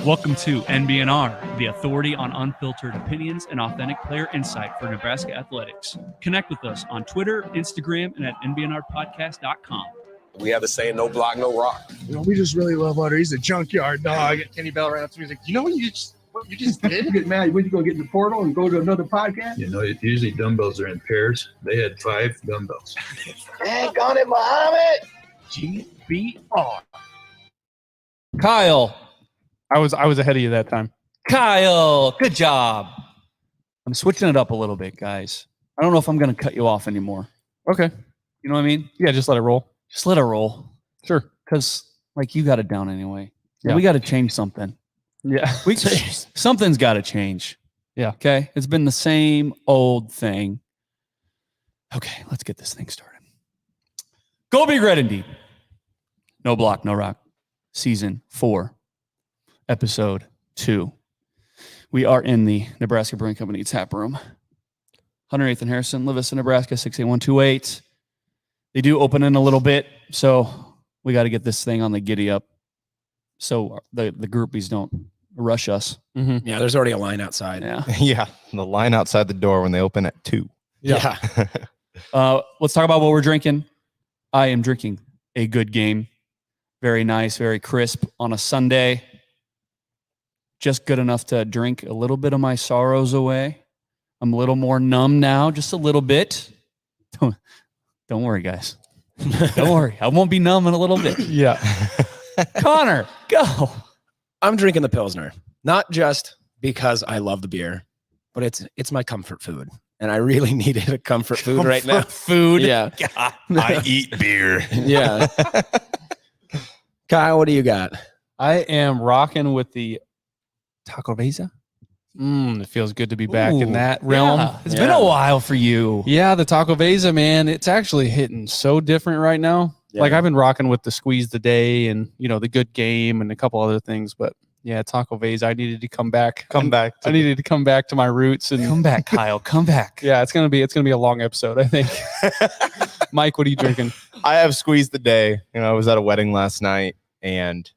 Welcome to NBNR, the authority on unfiltered opinions and authentic player insight for Nebraska athletics. Connect with us on Twitter, Instagram, and at nbnrpodcast.com. We have the saying, no block, no rock. We just really love Otter. He's a junkyard dog. Kenny Bell ran up to me. He's like, you know what you just did? You get mad when you go get in the portal and go to another podcast? You know, usually dumbbells are in pairs. They had 5 dumbbells. Dang on it, Muhammad! GBR. Kyle. I was ahead of you that time. Kyle, good job. I'm switching it up a little bit, guys. I don't know if I'm going to cut you off anymore. Okay. You know what I mean? Yeah, just let it roll. Just let it roll. Sure. Because, like, you got it down anyway. Yeah. We got to change something. Yeah. Something's got to change. Yeah. Okay? It's been the same old thing. Okay, let's get this thing started. Go Big Red Indeed. No block, no rock. Season 4. Episode 2. We are in the Nebraska Brewing Company tap room. 108th and Harrison, Livingston, Nebraska, 68128. They do open in a little bit, so we got to get this thing on the giddy up so the groupies don't rush us. Mm-hmm. Yeah, there's already a line outside. Yeah. Yeah, the line outside the door when they open at 2. Yeah. Let's talk about what we're drinking. I am drinking a good game. Very nice, very crisp on a Sunday. Just good enough to drink a little bit of my sorrows away. I'm a little more numb now, just a little bit. Don't worry, guys. Don't worry. I won't be numb in a little bit. Yeah. Connor, go. I'm drinking the Pilsner, not just because I love the beer, but it's my comfort food. And I really needed a comfort food right now. Food. Yeah. God, I eat beer. Yeah. Kyle, what do you got? I am rocking with the Taco Vesa. It feels good to be back in that realm. Yeah. It's been a while for you. Yeah, the Taco Vesa, man, it's actually hitting so different right now. Yeah. Like I've been rocking with the Squeeze the Day and, you know, the Good Game and a couple other things. But yeah, Taco Vesa, I needed to come back. I needed to come back to my roots and Come back, Kyle. Come back. yeah, it's gonna be a long episode, I think. Mike, what are you drinking? I have squeezed the day. You know, I was at a wedding last night and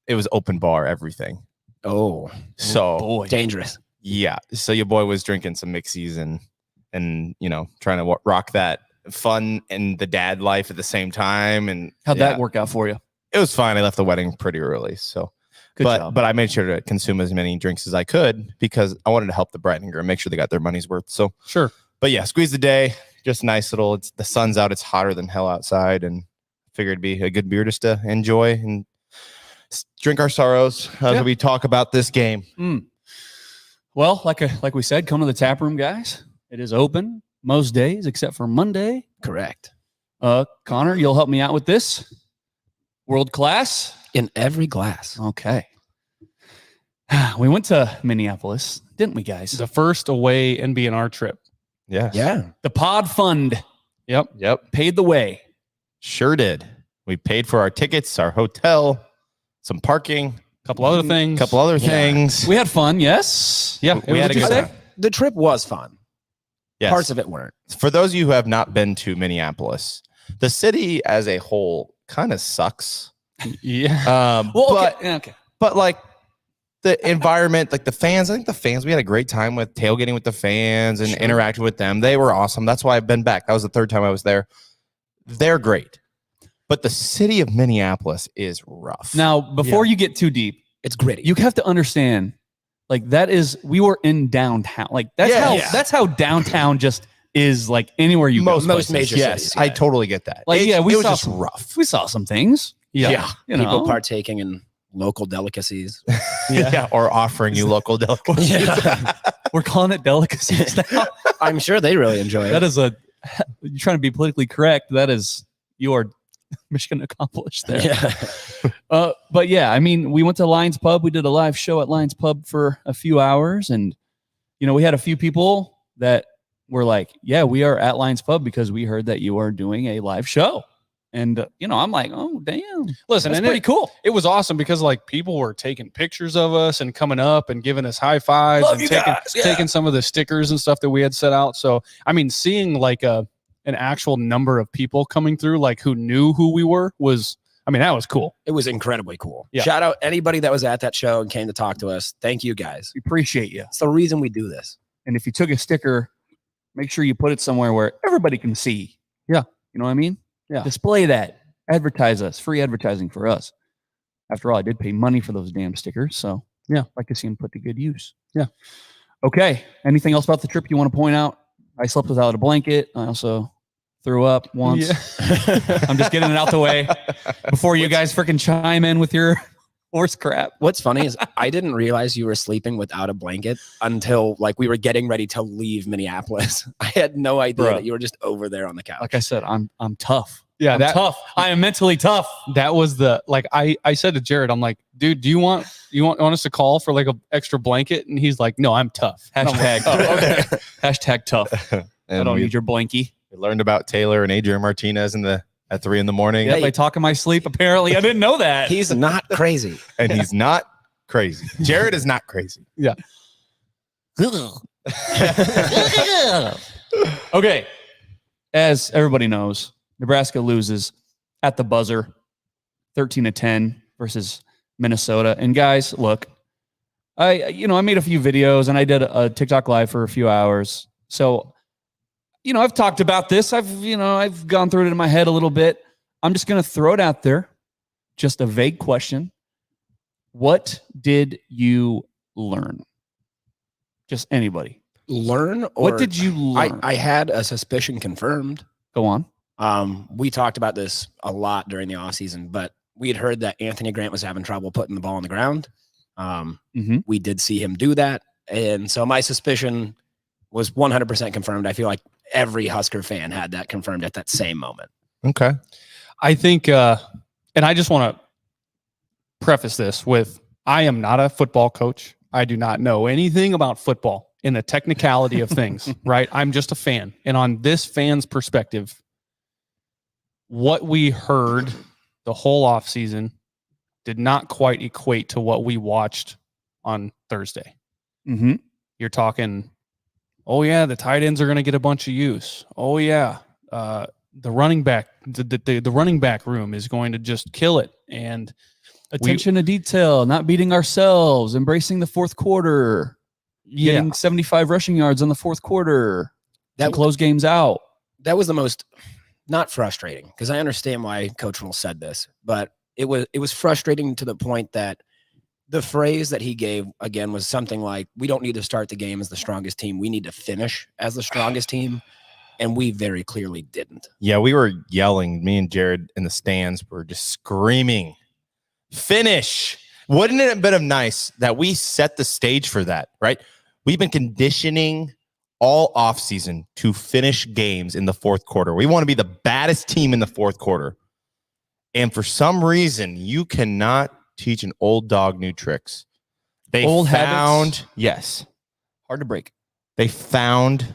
it was open bar, everything. Oh, So Boy. dangerous. yeah, so your boy was drinking some mixies and you know, trying to rock that fun and the dad life at the same time. And How'd yeah, that work out for you? It was fine. I left the wedding pretty early, so. Good job. But I made sure to consume as many drinks as I could because I wanted to help the bride and groom, make sure they got their money's worth. So Sure. but yeah, squeeze the day, just nice little. It's the sun's out, it's hotter than hell outside, and figured it'd be a good beer just to enjoy and drink our sorrows as we talk about this game. Well, like we said, come to the tap room, guys. It is open most days except for Monday. Correct. Connor, you'll help me out with this. World class. In every glass. Okay. We went to Minneapolis, didn't we, guys? The first away NBNR trip. Yeah, Yeah. The Pod Fund Yep. paid the way. sure did. We paid for our tickets, our hotel, some parking, Couple other things. couple other things. We had fun, yes. Yeah. We had a good time. The trip was fun. Yes. Parts of it weren't. For those of you who have not been to Minneapolis, the city as a whole kind of sucks. Yeah. But like the environment, like the fans, I think the fans, we had a great time with tailgating with the fans and interacting with them. They were awesome. That's why I've been back. That was the 3rd time I was there. They're great. But the city of Minneapolis is rough. Now, before you get too deep, It's gritty. you have to understand, like we were in downtown. Like that's how downtown just is, like anywhere you most go. most major yes, cities, I yeah. totally get that. Like, it yeah, we was saw just some- rough. We saw some things. Yeah. You know, People partaking in local delicacies. Yeah. Or offering you local delicacies. we're calling it delicacies now. I'm sure they really enjoy it. That is you're trying to be politically correct. That is your mission accomplished there. Yeah. But yeah, I mean, we went to Lions Pub. We did a live show at Lions Pub for a few hours. And, you know, we had a few people that were like, yeah, we are at Lions Pub because we heard that you are doing a live show. And, you know, I'm like, oh, damn. Listen, That's and pretty cool. It was awesome because like people were taking pictures of us and coming up and giving us high fives Love and you taking, guys, yeah. taking some of the stickers and stuff that we had set out. So, I mean, seeing like an actual number of people coming through, like who knew who we were was, I mean, that was cool. It was incredibly cool. Yeah. Shout out anybody that was at that show and came to talk to us. Thank you guys. We appreciate you. It's the reason we do this. And if you took a sticker, make sure you put it somewhere where everybody can see. Yeah. You know what I mean? Yeah. Display that. Advertise us. Free advertising for us. After all, I did pay money for those damn stickers. So, yeah, I'd like to see them put to good use. Yeah. Okay. Anything else about the trip you want to point out? I slept without a blanket. I also threw up once. Yeah. I'm just getting it out the way before you guys freaking chime in with your horse crap. What's funny is I didn't realize you were sleeping without a blanket until like we were getting ready to leave Minneapolis. I had no idea that you were just over there on the couch. Like I said, I'm tough. Yeah, I'm tough. I am mentally tough. That was the like I said to Jared, I'm like, dude, do you want us to call for like an extra blanket? And he's like, no, I'm tough. And I'm Hashtag like, oh, okay. hashtag tough. I And don't we, need your blankie. we learned about Taylor and Adrian Martinez at 3 a.m. Yep, I talk in my sleep. Apparently, I didn't know that. He's not crazy. and he's not crazy. Jared is not crazy. Yeah. Okay. As everybody knows, Nebraska loses at the buzzer 13-10 versus Minnesota. And guys, look, I made a few videos and I did a TikTok live for a few hours. So, I've talked about this. I've gone through it in my head a little bit. I'm just going to throw it out there. Just a vague question. What did you learn? Just anybody. Learn? Or What did you learn? I had a suspicion confirmed. Go on. We talked about this a lot during the offseason, but we had heard that Anthony Grant was having trouble putting the ball on the ground. We did see him do that. And so my suspicion was 100% confirmed. I feel like every Husker fan had that confirmed at that same moment. Okay. I think, and I just want to preface this with, I am not a football coach. I do not know anything about football in the technicality of things, right? I'm just a fan. And on this fan's perspective, what we heard the whole offseason did not quite equate to what we watched on Thursday. Mm-hmm. You're talking, oh yeah, the tight ends are going to get a bunch of use. Oh yeah, the running back, the running back room is going to just kill it. And Attention to detail, not beating ourselves, embracing the fourth quarter, getting 75 rushing yards in the fourth quarter to close games out. That was the most, not frustrating, because I understand why Coach Rule said this, but it was frustrating to the point that the phrase that he gave, again, was something like, we don't need to start the game as the strongest team. We need to finish as the strongest team. And we very clearly didn't. Yeah, we were yelling. Me and Jared in the stands were just screaming, finish. Wouldn't it have been nice that we set the stage for that, right? We've been conditioning all offseason to finish games in the fourth quarter. We want to be the baddest team in the fourth quarter. And for some reason, you cannot teach an old dog new tricks. They Old found, habits. yes, Hard to break. they found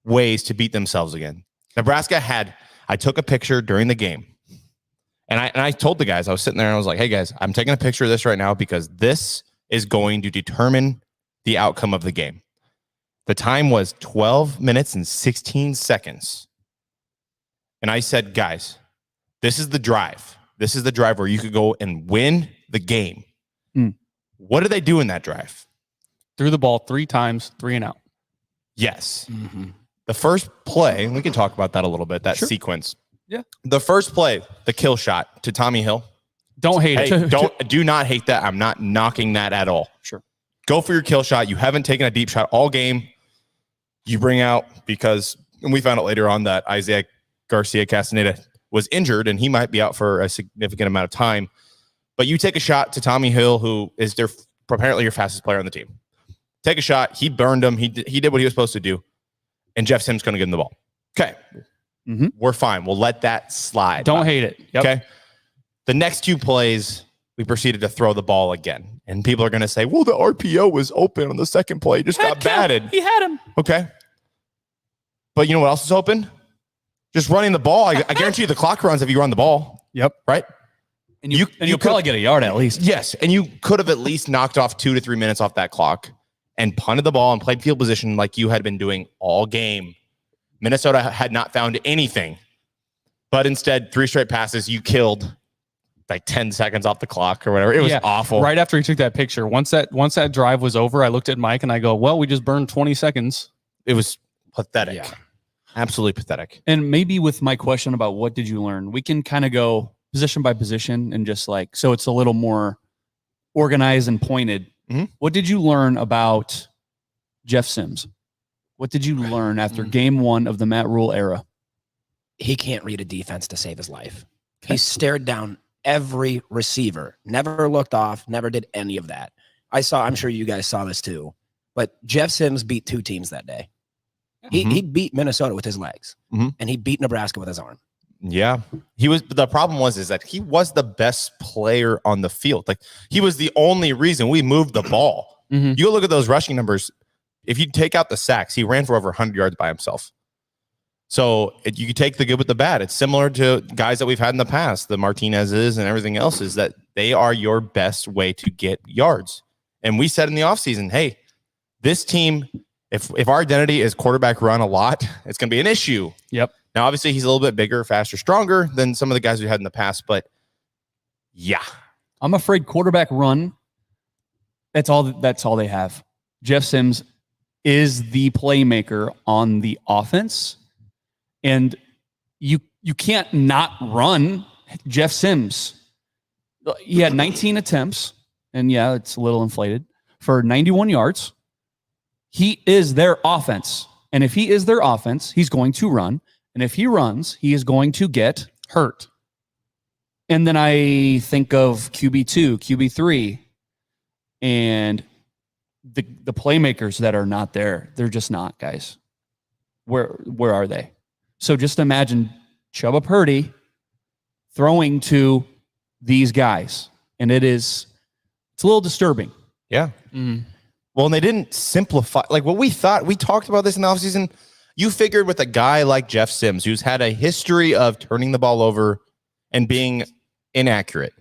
ways to beat themselves again. Nebraska I took a picture during the game. And I told the guys, I was sitting there and I was like, hey guys, I'm taking a picture of this right now because this is going to determine the outcome of the game. The time was 12 minutes and 16 seconds. And I said, guys, this is the drive. This is the drive where you could go and win the game. What did they do in that drive? threw the ball 3 times, 3 and out. Yes. The first play, and we can talk about that a little bit, that sequence. Yeah. The first play, the kill shot to Tommy Hill. Don't hate it. Do not hate that. I'm not knocking that at all. Sure. Go for your kill shot. You haven't taken a deep shot all game. You bring out because, and we found out later on that Isaiah Garcia Castaneda was injured and he might be out for a significant amount of time. But you take a shot to Tommy Hill, who is apparently your fastest player on the team. Take a shot. He burned him. He did what he was supposed to do. And Jeff Sims going to get him the ball. Okay. We're fine. We'll let that slide. Don't hate it. Yep. Okay. The next 2 plays, we proceeded to throw the ball again. And people are going to say, well, the RPO was open on the second play. He just got batted. He had him. Okay. But you know what else is open? Just running the ball. I guarantee you the clock runs if you run the ball. Yep. Right? And you'll probably get a yard at least. Yes. And you could have at least knocked off 2 to 3 minutes off that clock and punted the ball and played field position like you had been doing all game. Minnesota had not found anything. But instead, 3 straight passes, you killed like 10 seconds off the clock or whatever. It was awful. Right after he took that picture, once that drive was over, I looked at Mike and I go, well, we just burned 20 seconds. It was pathetic. Yeah. Absolutely pathetic. And maybe with my question about what did you learn, we can kind of go position by position and just like, so it's a little more organized and pointed. Mhm. What did you learn about Jeff Sims? What did you learn after game 1 of the Matt Rule era? He can't read a defense to save his life. He stared down every receiver, never looked off, never did any of that. I'm sure you guys saw this too, but Jeff Sims beat 2 teams that day. He beat Minnesota with his legs, and he beat Nebraska with his arm. Yeah, the problem is that he was the best player on the field. Like, he was the only reason we moved the ball. You go look at those rushing numbers. If you take out the sacks, he ran for over 100 yards by himself. So you can take the good with the bad. It's similar to guys that we've had in the past, the Martinez's and everything else, is that they are your best way to get yards. And we said in the offseason, hey, this team, if our identity is quarterback run a lot, it's going to be an issue. Yep. Now, obviously, he's a little bit bigger, faster, stronger than some of the guys we had in the past, but yeah. I'm afraid quarterback run, that's all they have. Jeff Sims is the playmaker on the offense, and you can't not run Jeff Sims. He had 19 attempts, and yeah, it's a little inflated, for 91 yards. He is their offense, and if he is their offense, he's going to run, and if he runs, he is going to get hurt. And then I think of QB2, QB3, and the playmakers that are not there. They're just not, guys. Where are they? So just imagine Chubba Purdy throwing to these guys, and it's a little disturbing. Yeah. Well, and they didn't simplify. Like, what we thought, we talked about this in the offseason. You figured with a guy like Jeff Sims, who's had a history of turning the ball over and being inaccurate,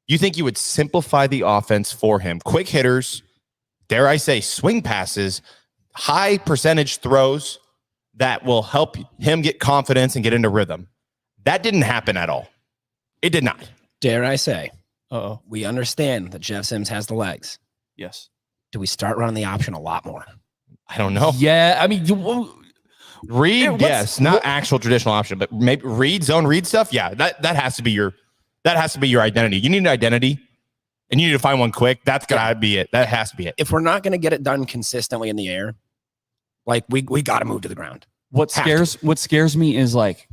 you think you would simplify the offense for him. Quick hitters, dare I say, swing passes, high percentage throws that will help him get confidence and get into rhythm. That didn't happen at all. It did not. Dare I say, we understand that Jeff Sims has the legs. Yes. Do we start running the option a lot more? I don't know. Yeah, I mean, Read, yes, not actual traditional option, but maybe zone read stuff. Yeah, that has to be your identity. You need an identity, and you need to find one quick. That's gotta be it. That has to be it. If we're not going to get it done consistently in the air, like we got to move to the ground. What scares me is like,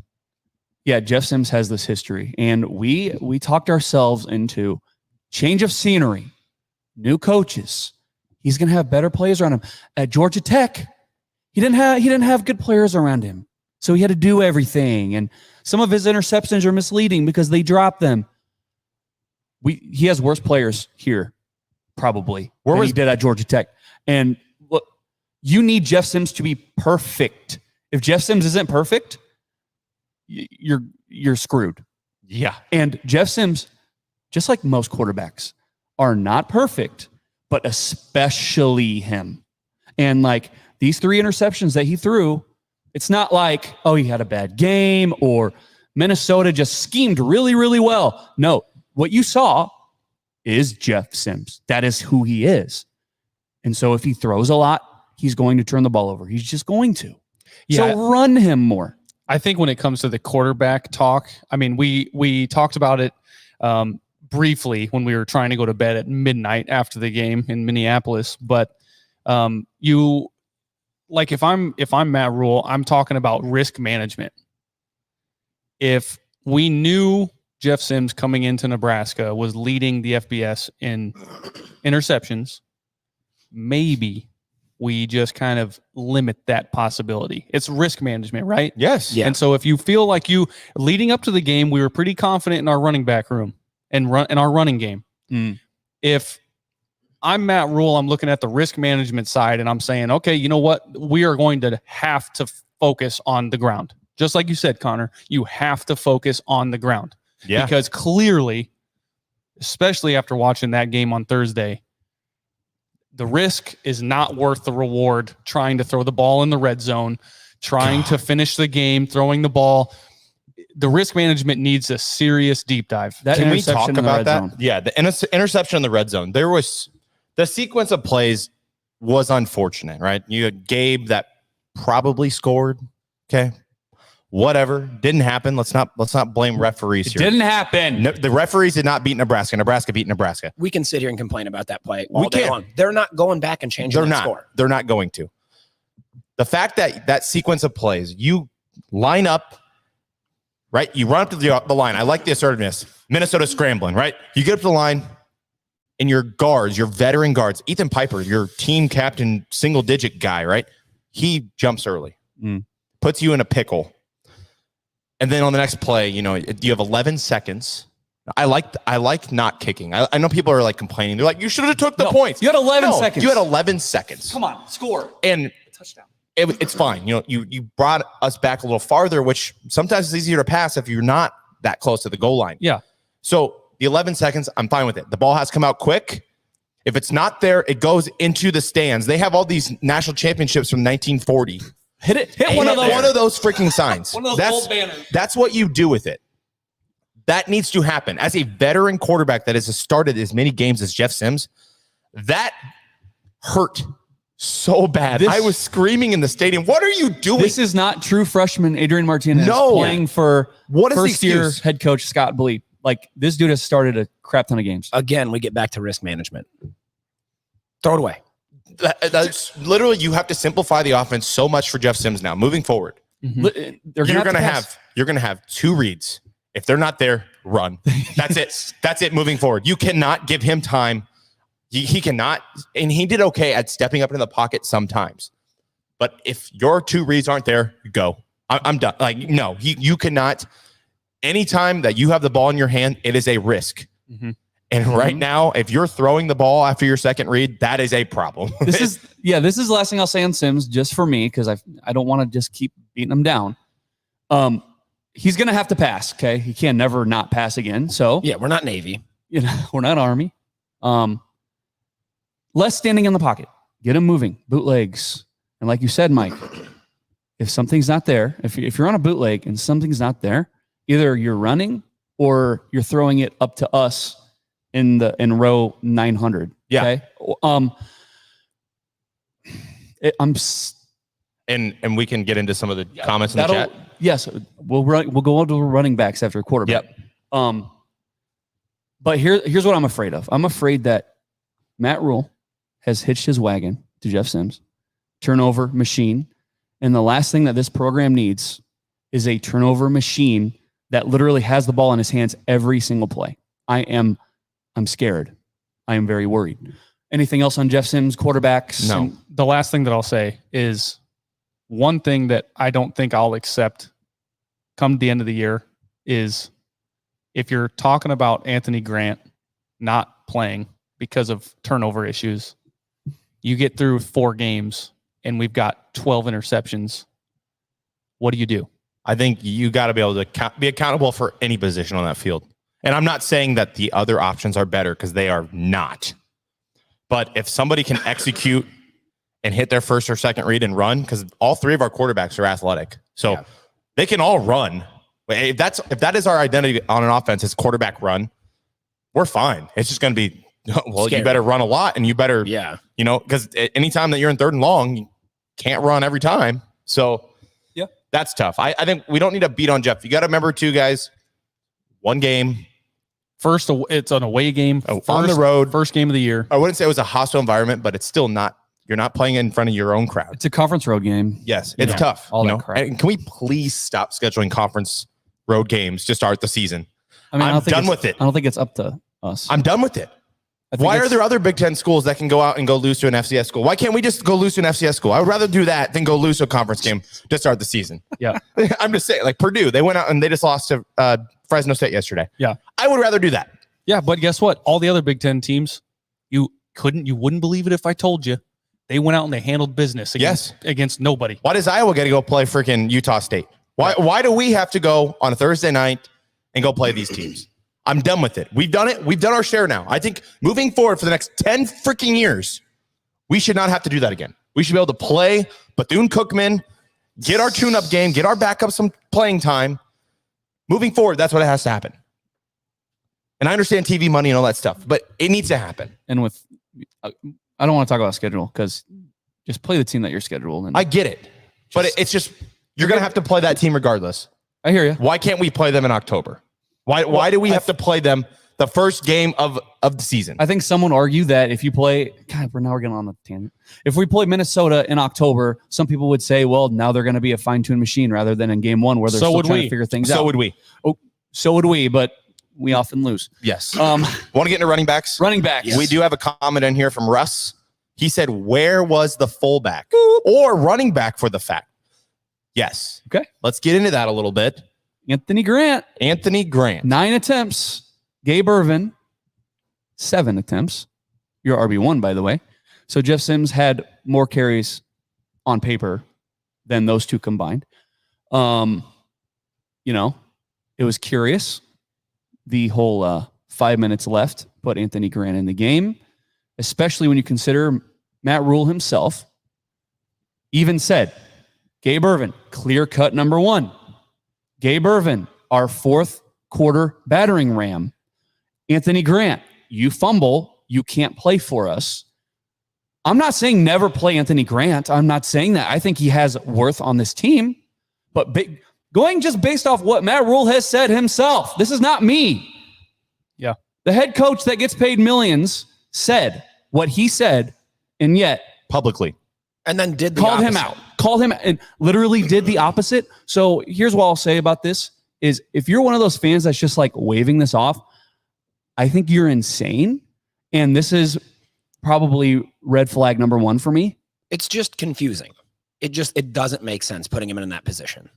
yeah, Jeff Sims has this history, and we talked ourselves into change of scenery, new coaches. He's going to have better players around him. At Georgia Tech, he didn't have good players around him, so he had to do everything. And some of his interceptions are misleading because they dropped them. He has worse players here, probably, than he did at Georgia Tech. And look, you need Jeff Sims to be perfect. If Jeff Sims isn't perfect, you're screwed. Yeah. And Jeff Sims, just like most quarterbacks, are not perfect, but especially him. And like these 3 interceptions that he threw, it's not like, oh, he had a bad game or Minnesota just schemed really, really well. No, what you saw is Jeff Sims. That is who he is. And so if he throws a lot, he's going to turn the ball over. He's just going to. Yeah. So run him more. I think when it comes to the quarterback talk, I mean, we talked about it briefly when we were trying to go to bed at midnight after the game in Minneapolis. But if I'm Matt Rule, I'm talking about risk management. If we knew Jeff Sims coming into Nebraska was leading the FBS in interceptions, maybe we just kind of limit that possibility. It's risk management, right? Yes. Yeah. And so if you feel like leading up to the game, we were pretty confident in our running back room and in our running game. If I'm Matt Rule, I'm looking at the risk management side and I'm saying, okay, you know what? We are going to have to focus on the ground. Just like you said, Connor, you have to focus on the ground. Yeah. Because clearly, especially after watching that game on Thursday, the risk is not worth the reward trying to throw the ball in the red zone, trying to finish the game, throwing the ball. the risk management needs a serious deep dive. That Can we talk interception in the about red that? zone. Yeah, the interception in the red zone. There was the sequence of plays was unfortunate, right? You had Gabe that probably scored. Okay, whatever, didn't happen. Let's not blame referees It here. didn't happen. No, the referees did not beat Nebraska. Nebraska beat Nebraska. We can sit here and complain about that play all We day can. long. They're not going back and changing They're that not. score. They're not going to. The fact that that sequence of plays, you line up, right? You run up to the line. I like the assertiveness. Minnesota scrambling, right? You get up to the line, and your guards, your veteran guards, Ethan Piper, your team captain, single-digit guy, right? He jumps early, puts you in a pickle. And then on the next play, you have 11 seconds. I like not kicking. I know people are like complaining. They're like, you should have took the points. You had 11 No, seconds. You had 11 seconds. Come on, score. And Touchdown. it's fine. You brought us back a little farther, which sometimes is easier to pass if you're not that close to the goal line. Yeah. So the 11 seconds, I'm fine with it. The ball has to come out quick. If it's not there, it goes into the stands. They have all these national championships from 1940. Hit One of those freaking signs. One of those old banners. That's what you do with it. That needs to happen. As a veteran quarterback that has started as many games as Jeff Sims, that hurt so bad. I was screaming in the stadium. What are you doing? This is not true freshman Adrian Martinez playing for What is the first-year excuse? head coach Scott Bleep. Like, this dude has started a crap ton of games. Again, we get back to risk management. Throw it away. That's literally, you have to simplify the offense so much for Jeff Sims now. Moving forward, They're you're gonna gonna have two reads. If they're not there, run. That's it. That's it. Moving forward, you cannot give him time. He cannot, and he did okay at stepping up into the pocket sometimes. But if your two reads aren't there, go. I'm done. Like, no, you cannot. Anytime that you have the ball in your hand, it is a risk. And right now, if you're throwing the ball after your second read, that is a problem. This is the last thing I'll say on Sims, just for me, because I don't want to just keep beating him down. He's gonna have to pass. Okay, he can never not pass again. So Yeah, we're not Navy. we're not Army. Less standing in the pocket. Get him moving. Bootlegs. And like you said, Mike, if something's not there, if you're on a bootleg and something's not there, either you're running or you're throwing it up to us in row 900. Yeah. Okay. And we can get into some of the comments in the chat. Yes, we'll go on to running backs after a quarterback. Yep. But here's what I'm afraid of. I'm afraid that Matt Rule has hitched his wagon to Jeff Sims, turnover machine, and the last thing that this program needs is a turnover machine that literally has the ball in his hands every single play. I'm scared. I am very worried. Anything else on Jeff Sims, quarterbacks? No. And the last thing that I'll say is one thing that I don't think I'll accept come the end of the year is if you're talking about Anthony Grant not playing because of turnover issues, you get through 4 games and we've got 12 interceptions. What do you do? I think you got to be able to be accountable for any position on that field. And I'm not saying that the other options are better, because they are not. But if somebody can execute and hit their first or second read and run, because all 3 of our quarterbacks are athletic, so they can all run. If that is our identity on an offense, is quarterback run, we're fine. It's just going to be, well, Scary. you better run a lot, and you better, because anytime that you're in 3rd and long, you can't run every time. So that's tough. I think we don't need to beat on Jeff. You got to remember too, guys, 1 game. First, it's an away game. On the road. First game of the year. I wouldn't say it was a hostile environment, but it's still not. You're not playing in front of your own crowd. It's a conference road game. Yes, it's tough. All you that know? crap. And can we please stop scheduling conference road games to start the season? I mean, I'm done with it. I don't think it's up to us. I'm done with it. Why are there other Big Ten schools that can go out and go lose to an FCS school? Why can't we just go lose to an FCS school? I would rather do that than go lose to a conference game to start the season. Yeah. I'm just saying, like Purdue, they went out and they just lost to Fresno State yesterday. Yeah. I would rather do that. Yeah, but guess what? All the other Big Ten teams, you wouldn't believe it if I told you, they went out and they handled business against nobody. Why does Iowa get to go play freaking Utah State? Why do we have to go on a Thursday night and go play these teams? I'm done with it. We've done it. We've done our share now. I think moving forward for the next 10 freaking years, we should not have to do that again. We should be able to play Bethune-Cookman, get our tune-up game, get our backup some playing time, Moving forward, that's what has to happen. And I understand TV money and all that stuff, but it needs to happen. And with, I don't want to talk about schedule because just play the team that you're scheduled. And I get it, but it's just you're going to have to play that team regardless. I hear you. Why can't we play them in October? Why do we have to play them the first game of the season? I think someone argue that if you play, God, we're getting on the tangent. If we play Minnesota in October, some people would say, well, now they're going to be a fine-tuned machine rather than in game one where they're still trying to figure things out. So would we. Oh, so would we, but we often lose. Yes. Want to get into running backs? Running backs. Yes. We do have a comment in here from Russ. He said, where was the fullback or running back for the fact? Yes. Okay. Let's get into that a little bit. Anthony Grant. 9 attempts. Gabe Ervin, 7 attempts. Your RB1, by the way. So Jeff Sims had more carries on paper than those two combined. It was curious. The whole 5 minutes left put Anthony Grant in the game, especially when you consider Matt Rule himself even said, Gabe Ervin, clear cut number 1. Gabe Ervin, our 4th quarter battering ram. Anthony Grant, you fumble, you can't play for us. I'm not saying never play Anthony Grant. I'm not saying that. I think he has worth on this team. But going just based off what Matt Rule has said himself, this is not me. Yeah. The head coach that gets paid millions said what he said, and yet publicly. And then called him out. Called him and literally did the opposite. So here's what I'll say about this is if you're one of those fans that's just like waving this off, I think you're insane. And this is probably red flag number 1 for me. It's just confusing. It doesn't make sense putting him in that position.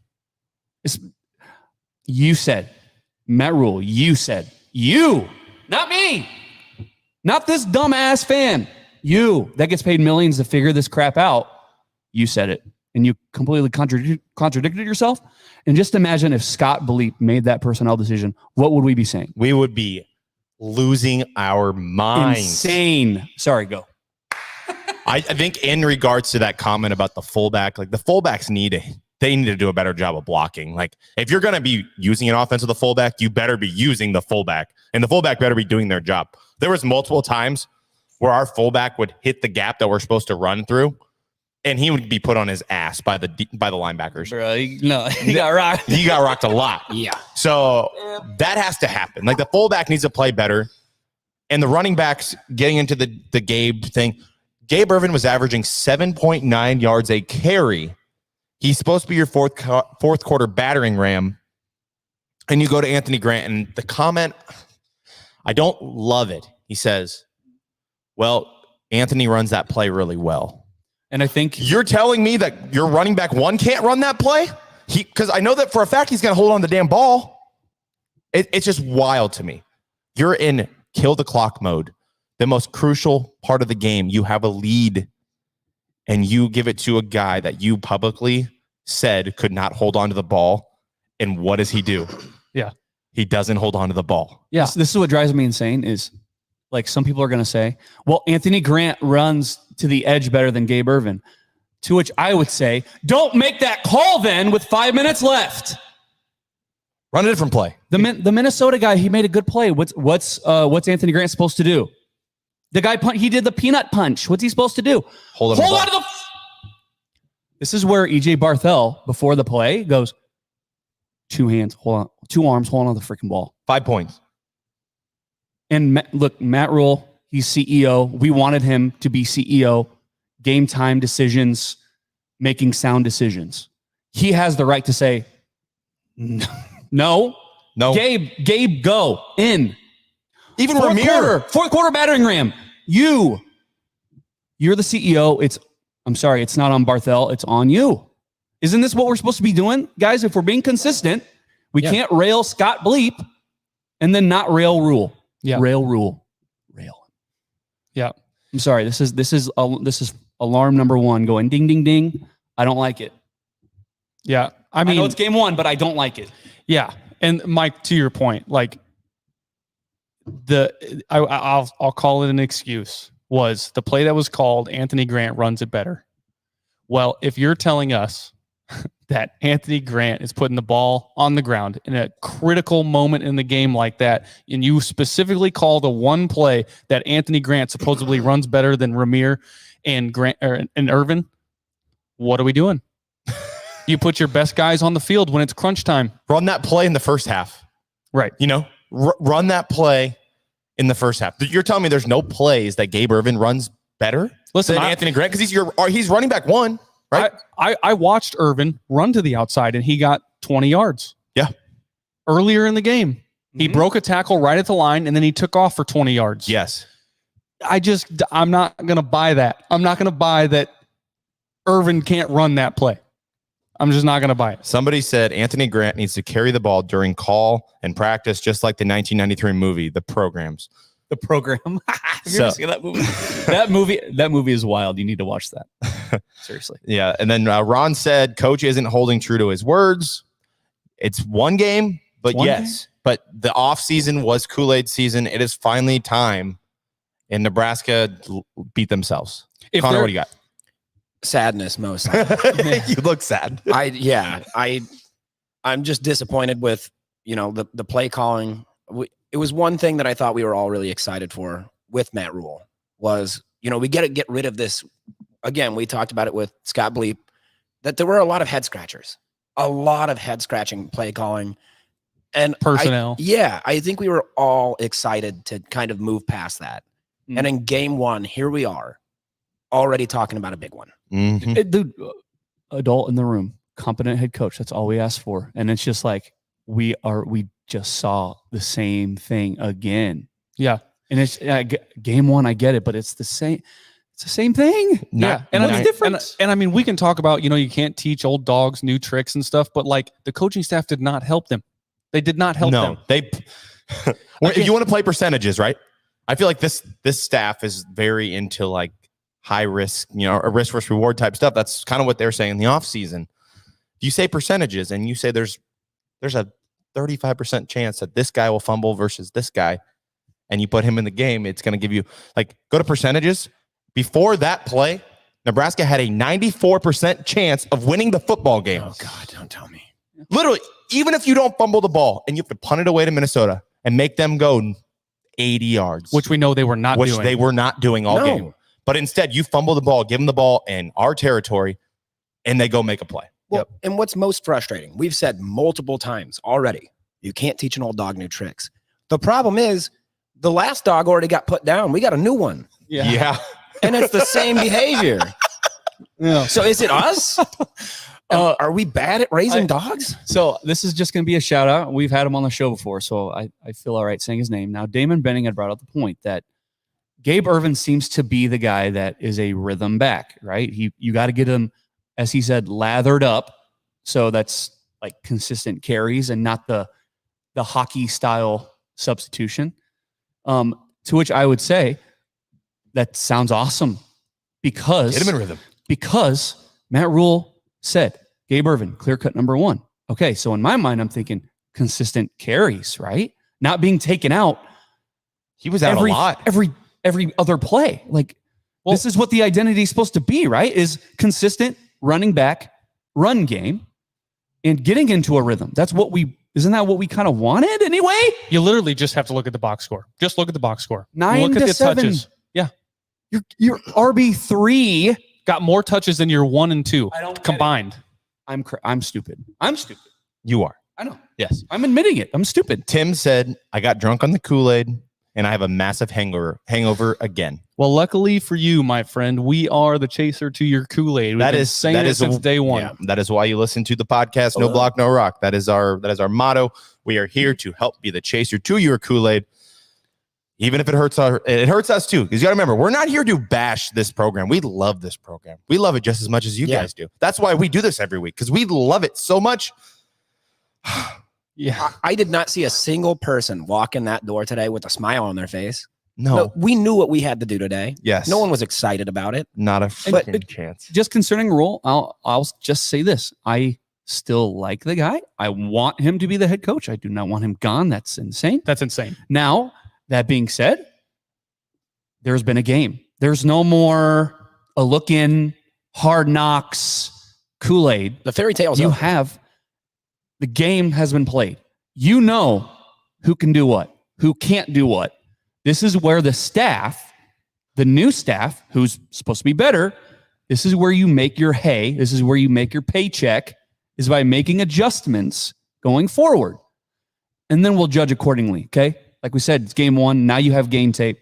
You said, Matt Rule, you said, not me, not this dumbass fan, you that gets paid millions to figure this crap out. You said it, and you completely contradicted yourself. And just imagine if Scott Bleep made that personnel decision, what would we be saying? We would be losing our minds. Insane. Sorry, go. I think in regards to that comment about the fullback, like the fullbacks need to do a better job of blocking. Like if you're going to be using an offense with the fullback, you better be using the fullback, and the fullback better be doing their job. There was multiple times where our fullback would hit the gap that we're supposed to run through, and he would be put on his ass by the linebackers. Bro, he got rocked. He got rocked a lot. Yeah. So that has to happen. Like the fullback needs to play better, and the running backs getting into the Gabe thing. Gabe Ervin was averaging 7.9 yards a carry. He's supposed to be your fourth quarter battering ram. And you go to Anthony Grant, and the comment, I don't love it. He says, well, Anthony runs that play really well. And I think you're telling me that your running back 1 can't run that play? Because I know that for a fact he's going to hold on to the damn ball. It's just wild to me. You're in kill the clock mode. The most crucial part of the game. You have a lead, and you give it to a guy that you publicly said could not hold on to the ball. And what does he do? Yeah. He doesn't hold on to the ball. Yeah. This is what drives me insane is like some people are going to say, well, Anthony Grant runs to the edge better than Gabe Ervin. To which I would say, don't make that call then with 5 minutes left. Run a different play. The Minnesota guy, he made a good play. What's Anthony Grant supposed to do? The guy he did the peanut punch. What's he supposed to do? Hold on to the This is where EJ Barthel before the play goes 2 hands, hold on, 2 arms, holding on the freaking ball. 5 points. And look, Matt Rule, he's CEO. We wanted him to be CEO. Game time decisions, making sound decisions. He has the right to say, no. Gabe, go in. Even Ramir. Fourth quarter battering ram. You're the CEO. I'm sorry, it's not on Barthel. It's on you. Isn't this what we're supposed to be doing? Guys, if we're being consistent, we can't rail Scott Bleep and then not rail Rule. Yeah. Rail Rule. Rail. Yeah. I'm sorry. This is alarm number 1 going ding, ding, ding. I don't like it. Yeah. I know it's game 1, but I don't like it. Yeah. And Mike, to your point, like I'll call it an excuse, was the play that was called Anthony Grant runs it better. Well, if you're telling us that Anthony Grant is putting the ball on the ground in a critical moment in the game like that, and you specifically call the one play that Anthony Grant supposedly runs better than Ramir and Irvin, what are we doing? You put your best guys on the field when it's crunch time. Run that play in the first half. Right. Run that play in the first half. You're telling me there's no plays that Gabe Irvin runs better than Anthony Grant? Because he's running back one, right? I watched Irvin run to the outside, and he got 20 yards. Yeah. Earlier in the game, he broke a tackle right at the line, and then he took off for 20 yards. Yes. I'm not going to buy that. I'm not going to buy that Irvin can't run that play. I'm just not going to buy it. Somebody said Anthony Grant needs to carry the ball during call and practice, just like the 1993 movie, The Programs. The Program. Have you ever seen that movie? That movie is wild. You need to watch that. Seriously. Yeah. And then Ron said coach isn't holding true to his words. It's one game, but yes. But the offseason was Kool-Aid season. It is finally time. And Nebraska beat themselves. Connor, what do you got? Sadness, most. You look sad. I'm just disappointed with the play calling. It was one thing that I thought we were all really excited for with Matt Rule was we get rid of this. Again, we talked about it with Scott Bleep that there were a lot of head scratchers, a lot of head scratching play calling and personnel. I think we were all excited to kind of move past that. And in game one, here we are already talking about a big one. Mm-hmm. Dude, adult in the room, competent head coach. That's all we asked for. And it's just like, we just saw the same thing again. Yeah. And it's game one. I get it, but it's the same. It's the same thing. Yeah. And it's different. And I mean, we can talk about, you can't teach old dogs new tricks and stuff, but like the coaching staff did not help them. They did not help them. If you want to play percentages, right? I feel like this staff is very into like high risk, a risk versus reward type stuff. That's kind of what they're saying in the off season. You say percentages and you say there's a 35% chance that this guy will fumble versus this guy, and you put him in the game, it's going to give you go to percentages. Before that play, Nebraska had a 94% chance of winning the football game. Oh God, don't tell me. Literally, even if you don't fumble the ball and you have to punt it away to Minnesota and make them go 80 yards, which we know they were not doing. They were not doing all game. But instead, you fumble the ball, give them the ball in our territory, and they go make a play. Well, and what's most frustrating, we've said multiple times already, you can't teach an old dog new tricks. The problem is the last dog already got put down. We got a new one. Yeah. And it's the same behavior. Yeah. So is it us? Are we bad at raising dogs? So this is just going to be a shout out. We've had him on the show before, so I feel all right saying his name. Now, Damon Benning had brought up the point that Gabe Irvin seems to be the guy that is a rhythm back, right? You got to get him, as he said, lathered up. So that's like consistent carries and not the hockey style substitution. To which I would say that sounds awesome because get him in rhythm. Because Matt Rule said Gabe Irvin, clear cut number one. Okay, so in my mind, I'm thinking consistent carries, right? Not being taken out. He was out a lot. Every other play. This is what the identity is supposed to be, right? Is consistent running back, run game, and getting into a rhythm. Isn't that what we kind of wanted anyway? You literally just have to look at the box score. Just look at the box score. 9 look to at the 7. touches. Yeah. Your RB3 got more touches than your 1 and 2 combined. I'm stupid. You are. I know. Yes. I'm admitting it. I'm stupid. Tim said, I got drunk on the Kool-Aid and I have a massive hangover again. Well, luckily for you, my friend, we are the chaser to your Kool-Aid. We've been saying it since day one. Yeah, that is why you listen to the podcast. No block, no rock. That is our motto. We are here to help be the chaser to your Kool-Aid. Even if it hurts us too. Because you got to remember, we're not here to bash this program. We love this program. We love it just as much as you guys do. That's why we do this every week, because we love it so much. Yeah. I did not see a single person walk in that door today with a smile on their face. No. We knew what we had to do today. Yes. No one was excited about it. Not a freaking chance. Just concerning Rule, I'll just say this. I still like the guy. I want him to be the head coach. I do not want him gone. That's insane. Now, that being said, there's been a game. There's no more a look in, hard knocks, Kool-Aid. The fairy tale's You over. have the game has been played. You know who can do what, who can't do what. This is where the staff, the new staff, who's supposed to be better, this is where you make your hay. This is where you make your paycheck, is by making adjustments going forward. And then we'll judge accordingly, okay? Like we said, it's game one. Now you have game tape.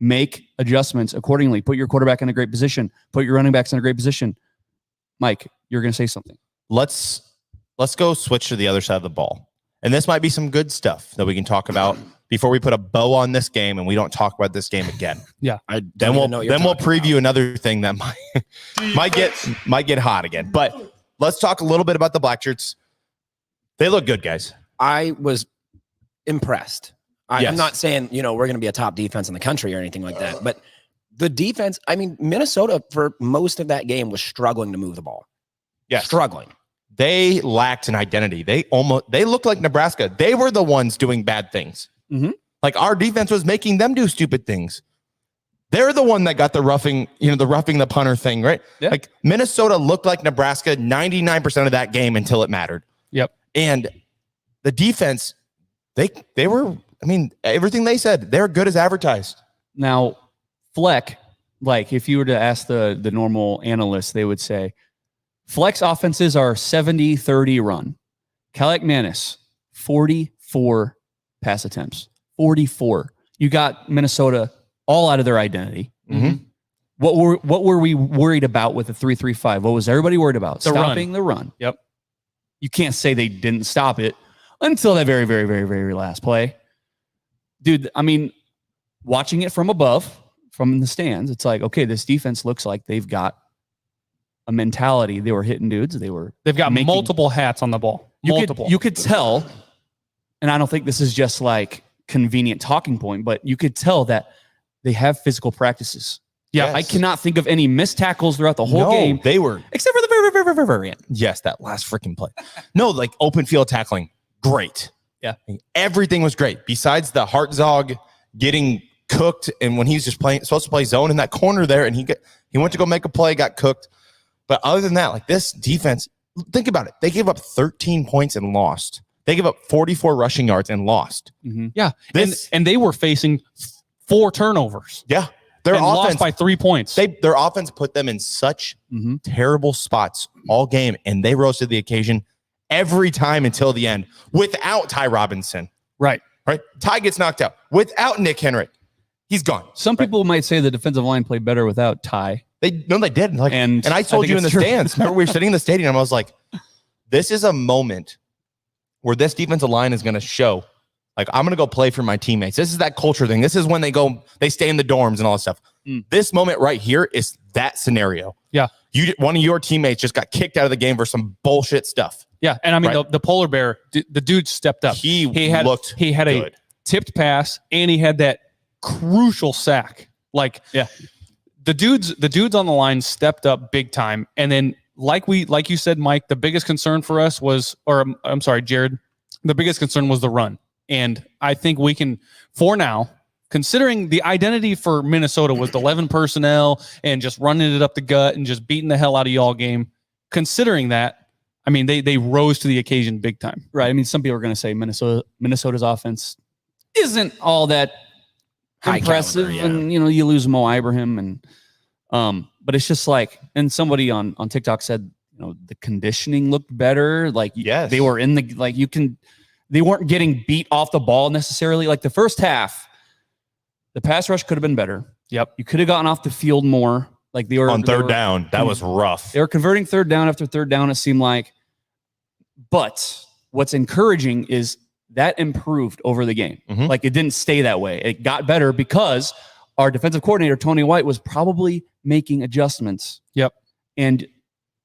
Make adjustments accordingly. Put your quarterback in a great position. Put your running backs in a great position. Mike, you're going to say something. Let's go switch to the other side of the ball. And this might be some good stuff that we can talk about before we put a bow on this game and we don't talk about this game again. Yeah. Then we'll preview another thing that might get hot again. But let's talk a little bit about the black shirts. They look good, guys. I was impressed. I'm Yes. not saying, we're going to be a top defense in the country or anything like that, but the defense, Minnesota for most of that game was struggling to move the ball. Yes. Struggling. They lacked an identity. They looked like Nebraska. They were the ones doing bad things. Mhm. Like our defense was making them do stupid things. They're the one that got the roughing the punter thing, right? Yeah. Like Minnesota looked like Nebraska 99% of that game until it mattered. Yep. And the defense, they were, everything they said, they're good as advertised. Now, Fleck, like if you were to ask the normal analysts, they would say Fleck's offenses are 70-30 run. Kalec Manis, 44 pass attempts. 44. You got Minnesota all out of their identity. Mhm. What were we worried about with the 3-3-5? What was everybody worried about? The run. Stopping the run. Yep. You can't say they didn't stop it until that very, very, very, very last play. Dude, watching it from above, from the stands, it's like, okay, this defense looks like they've got a mentality. They were hitting dudes. They've got making- multiple hats on the ball. Multiple. You could tell, and I don't think this is just like convenient talking point, but you could tell that they have physical practices. Yeah, Yes. I cannot think of any missed tackles throughout the whole No, game, they were. except for the very, very, very, very, very end. Yes, that last freaking play. No, like open field tackling, great. Yeah. Everything was great. Besides the Hartzog getting cooked, and when he's just supposed to play zone in that corner there, and he went to go make a play, got cooked. But other than that, like this defense, think about it. They gave up 13 points and lost. They gave up 44 rushing yards and lost. Yeah. This- and they were facing 4 turnovers. Yeah. Their And lost offense by 3 points. their offense put them in such terrible spots all game, and they rose to the occasion every time until the end without Ty Robinson. right. Right? Ty gets knocked out without Nick Henrik. He's gone. Some people might say the defensive line played better without Ty. They did. Like, And and I I told think you in the it's true. stands. Remember, we were sitting in the stadium. I was like, this is a moment where this defensive line is going to show, like, I'm going to go play for my teammates. This is that culture thing. This is when they stay in the dorms and all that stuff. This moment right here is that scenario. Yeah. One of your teammates just got kicked out of the game for some bullshit stuff. Yeah. And Right. the polar bear, the dude stepped up. He looked a good. tipped pass, and he had that crucial sack. Like, Yeah. the dudes on the line stepped up big time. And then like you said, Mike, the biggest concern for us was, or I'm sorry, Jared, the biggest concern was the run. And I think we can, for now, considering the identity for Minnesota was the 11 personnel and just running it up the gut and just beating the hell out of y'all game, considering that, they rose to the occasion big time. Right. Some people are going to say Minnesota's offense isn't all that High impressive, caliber, yeah. and you lose Mo Ibrahim, and but it's just like, and somebody on TikTok said, the conditioning looked better. Like, Yes. they were in the they weren't getting beat off the ball necessarily. Like the first half, the pass rush could have been better. Yep. You could have gotten off the field more. Like they were On they third were- down. That was rough. They were converting third down after third down, it seemed like. But what's encouraging is that improved over the game. Mhm. Like it didn't stay that way. It got better because our defensive coordinator, Tony White, was probably making adjustments. Yep. And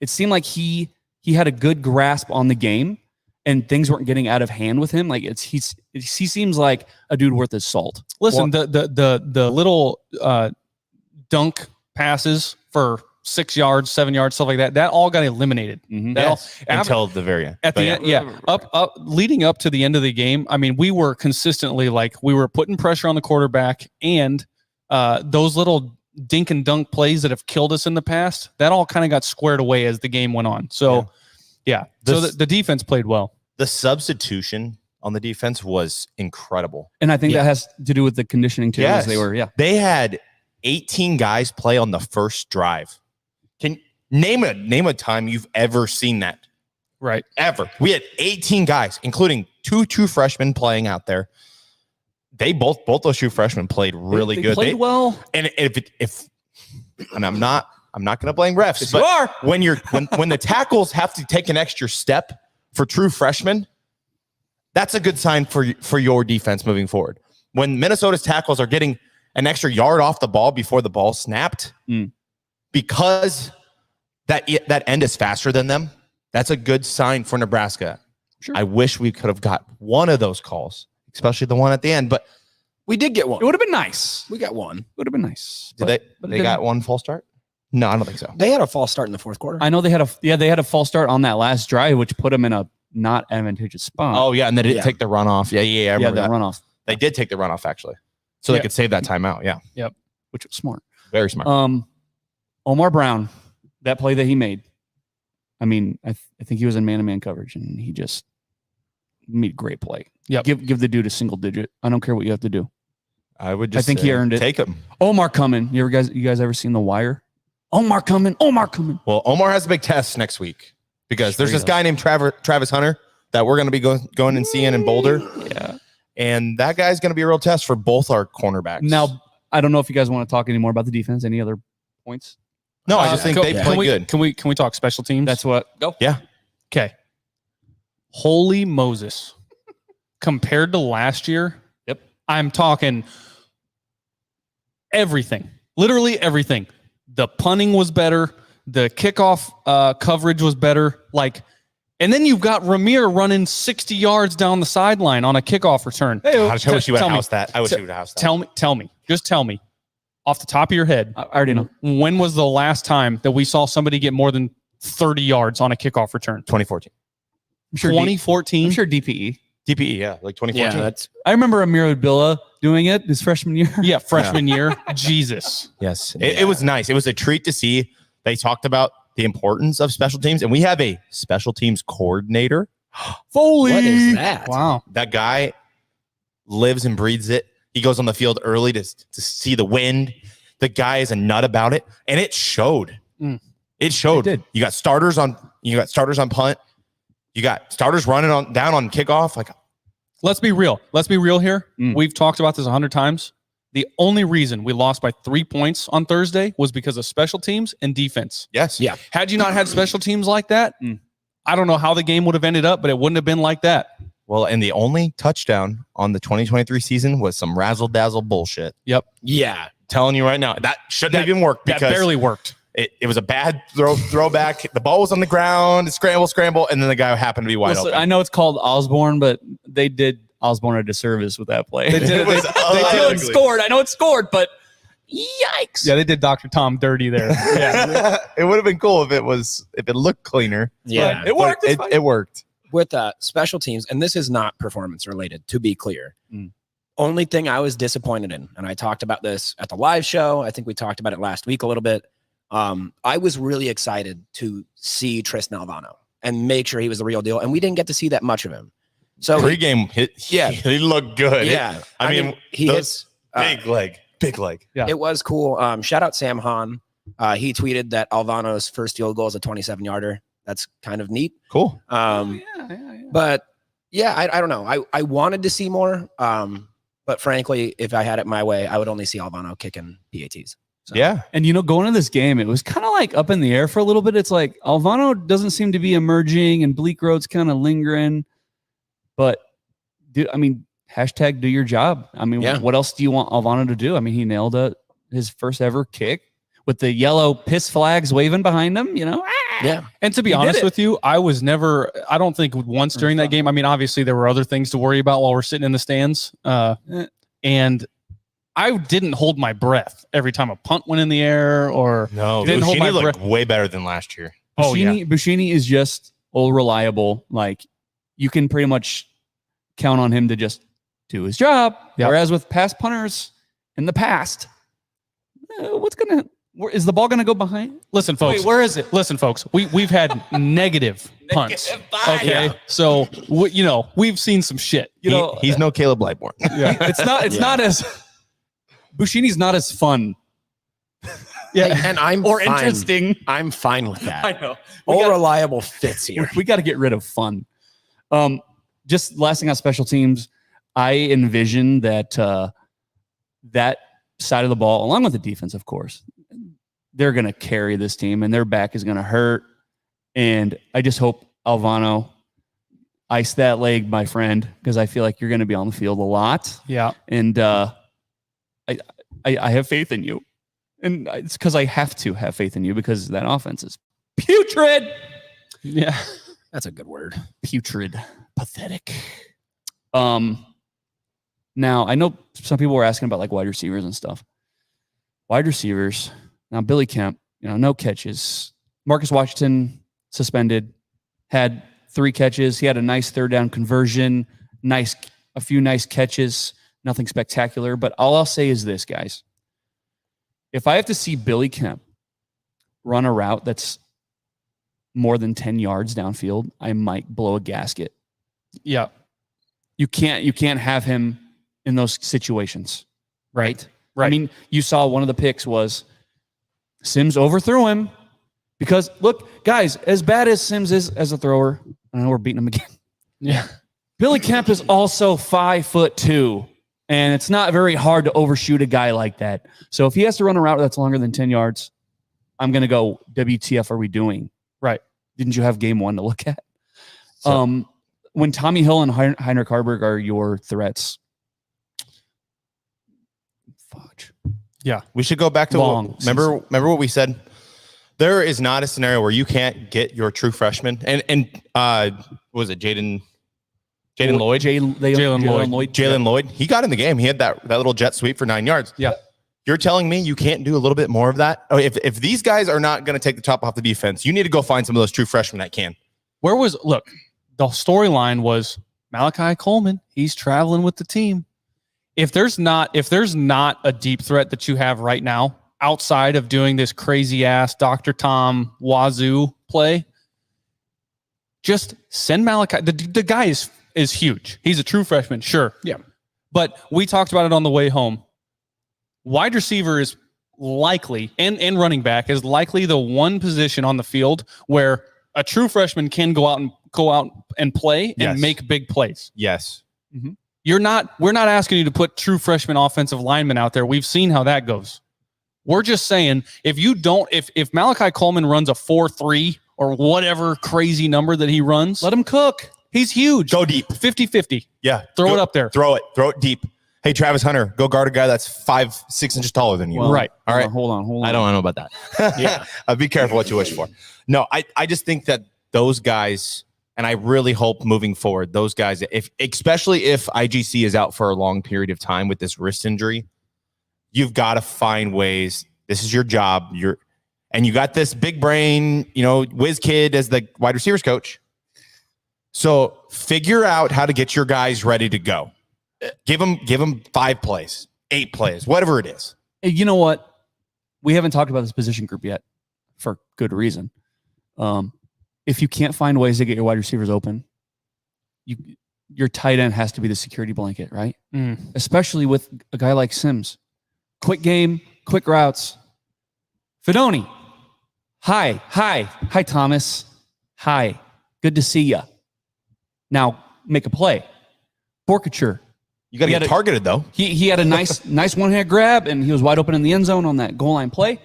it seemed like he had a good grasp on the game and things weren't getting out of hand with him. Like he seems like a dude worth his salt. Listen, the little dunk passes for 6 yards, 7 yards, stuff like that all got eliminated. That all- Yes, until the very end. At But the yeah. end, up leading up to the end of the game. We were consistently we were putting pressure on the quarterback, and those little dink and dunk plays that have killed us in the past, that all kind of got squared away as the game went on. So, yeah. So the defense played well. The substitution on the defense was incredible. And I think that has to do with the conditioning too. Yes. As they were, They had 18 guys play on the first drive. Can name a time you've ever seen that? Right. Ever. We had 18 guys, including two true freshmen playing out there. They both those true freshmen played really good. Played well. And and I'm not going to blame refs, Yes, but you are. when the tackles have to take an extra step for true freshmen, that's a good sign for your defense moving forward. When Minnesota's tackles are getting an extra yard off the ball before the ball snapped, because that end is faster than them, that's a good sign for Nebraska. Sure. I wish we could have got one of those calls, especially the one at the end, but We did get one. It would have been nice. We got one. Would have been nice. did but they got one false start? No, I don't think so. They had a false start in the fourth quarter. I know they had a false start on that last drive, which put them in a not advantageous spot. Oh, yeah, and they didn't take the runoff. Yeah, I remember the that. runoff. They did take the runoff, actually, so they could save that timeout. Yeah, Yep, which was smart. very smart. Omar Brown, that play that he made. I mean, I think he was in man-to-man coverage, and he just made a great play. Yeah, give the dude a single digit. I don't care what you have to do. I would just I think he earned it. Take him. Omar coming. You guys ever seen The Wire? Omar coming. Well, Omar has a big test next week because there's Sure this guy named Travis Hunter that we're going to be going and seeing in Boulder. Yeah. And that guy's going to be a real test for both our cornerbacks. Now, I don't know if you guys want to talk any more about the defense. Any other points? No, I just think they play good. Can we talk special teams? That's what. Go. Yeah. Okay. Holy Moses. Compared to last year, Yep. I'm talking everything. Literally everything. The punting was better. The kickoff coverage was better. And then you've got Ramir running 60 yards down the sideline on a kickoff return. I wish you would tell have me. housed that. I wish you would have housed that. Tell me. Just tell me. Off the top of your head, I already know. when was the last time that we saw somebody get more than 30 yards on a kickoff return? 2014. I'm sure 2014? I'm sure DPE. DPE, yeah, like 2014. Yeah, that's I remember Amir Abdullah doing it his freshman year. Yeah, freshman year. Jesus. Yes. It was nice. It was a treat to see. They talked about the importance of special teams, and we have a special teams coordinator. Foley. what is that? Wow. That guy lives and breathes it. He goes on the field early to see the wind. The guy is a nut about it, and it showed. It showed. It did. You got starters on punt. You got starters running down on kickoff. Like, Let's be real. Let's be real here. Mm. We've talked about this 100 times. The only reason we lost by 3 points on Thursday was because of special teams and defense. yes, Yeah. Had you not had special teams like that, I don't know how the game would have ended up, but it wouldn't have been like that. Well, and the only touchdown on the 2023 season was some razzle dazzle bullshit. Yep. Yeah. Telling you right now, that shouldn't have even worked That because barely worked. it was a bad throwback. The ball was on the ground, scramble, and then the guy happened to be wide Listen, open. I know it's called Osborne, but they did Osborne a disservice with that play. They did. It was I know it ugly. scored. I know it scored, but yikes. Yeah, they did Dr. Tom dirty there. Yeah. It would have been cool if it looked cleaner. Yeah. But it worked. It worked. With special teams, and this is not performance related, to be clear. Only thing I was disappointed in, and I talked about this at the live show. I think we talked about it last week a little bit. I was really excited to see Tristan Alvano and make sure he was the real deal, and we didn't get to see that much of him. So Pre-game, he looked good. yeah, I mean, he those hits. big leg. Yeah. It was cool. Shout out Sam Hahn. He tweeted that Alvano's first field goal is a 27-yarder. That's kind of neat. Cool. But yeah, I don't know. I wanted to see more. But frankly, if I had it my way, I would only see Alvano kicking PATs. So. Yeah. And, going into this game, it was kind of like up in the air for a little bit. It's like Alvano doesn't seem to be emerging and Bleak Road's kind of lingering. But, dude, I mean, hashtag do your job. I mean, what else do you want Alvano to do? I mean, he nailed his first ever kick with the yellow piss flags waving behind him, Yeah. And to be honest with you, I don't think once during that game, I mean, obviously there were other things to worry about while we're sitting in the stands. And I didn't hold my breath every time a punt went in the air or didn't hold my breath. Way better than last year. Buschini is just old reliable. Like you can pretty much count on him to just do his job. Yep. Whereas with past punters in the past, Is the ball gonna go behind? Listen, folks. Wait, where is it? Listen, folks. We've had negative punts. Okay, so we've seen some shit. He's no Caleb Lightborn. Yeah, It's not as Bushini's not as fun. Yeah, and I'm fine. interesting. I'm fine with that. I know. All reliable fits here. We got to get rid of fun. Just last thing on special teams, I envision that that side of the ball, along with the defense, of course, they're going to carry this team, and their back is going to hurt. And I just hope Alvano ice that leg, my friend, because I feel like you're going to be on the field a lot. Yeah, and I have faith in you, and it's because I have to have faith in you because that offense is putrid. Yeah, that's a good word. Putrid, pathetic. Now I know some people were asking about like wide receivers and stuff. Wide receivers. Now Billy Kemp, no catches. Marcus Washington suspended, had 3 catches. He had a nice third down conversion, a few nice catches, nothing spectacular. But all I'll say is this, guys. If I have to see Billy Kemp run a route that's more than 10 yards downfield, I might blow a gasket. Yeah. You can't have him in those situations, right? Right. I mean, you saw one of the picks was Sims overthrew him because, look, guys, as bad as Sims is as a thrower, I know we're beating him again. Yeah. Billy Kemp is also 5'2", and it's not very hard to overshoot a guy like that. So if he has to run a route that's longer than 10 yards, I'm going to go, WTF are we doing? Right. Didn't you have game 1 to look at? So, when Tommy Hill and Heinrich Harburg are your threats, fudge. Yeah. We should go back to remember what we said? There is not a scenario where you can't get your true freshman. And what was it, Jalen Lloyd? Jalen Lloyd. He got in the game. He had that little jet sweep for 9 yards. Yeah. You're telling me you can't do a little bit more of that? Oh, if these guys are not going to take the top off the defense, you need to go find some of those true freshmen that can. The storyline was Malachi Coleman. He's traveling with the team. If there's not a deep threat that you have right now outside of doing this crazy ass Dr. Tom Wazoo play, just send Malachi. The guy is huge. He's a true freshman, sure. Yeah. But we talked about it on the way home. Wide receiver is likely, and running back is likely the one position on the field where a true freshman can go out and play and make big plays. Yes. Mm-hmm. We're not asking you to put true freshman offensive linemen out there. We've seen how that goes. We're just saying if Malachi Coleman runs a 4.3 or whatever crazy number that he runs, let him cook. He's huge. Go deep. 50-50. Yeah. Throw it up there. Throw it deep. Hey, Travis Hunter, go guard a guy that's 5-6 inches taller than you. Well, right. All right. Hold on. I don't know about that. Yeah. Be careful what you wish for. No, I just think that those guys, and I really hope moving forward, those guys, especially if IGC is out for a long period of time with this wrist injury, you've got to find ways. This is your job. And you got this big brain, whiz kid as the wide receivers coach. So figure out how to get your guys ready to go. Give them 5 plays, 8 plays, whatever it is. You know what? We haven't talked about this position group yet for good reason. If you can't find ways to get your wide receivers open, your tight end has to be the security blanket, right? Especially with a guy like Sims. Quick game, quick routes. Fidoni. Hi, Thomas. Hi. Good to see ya. Now make a play. Porkature. You got to get targeted, though. He had a nice one-hand grab, and he was wide open in the end zone on that goal line play.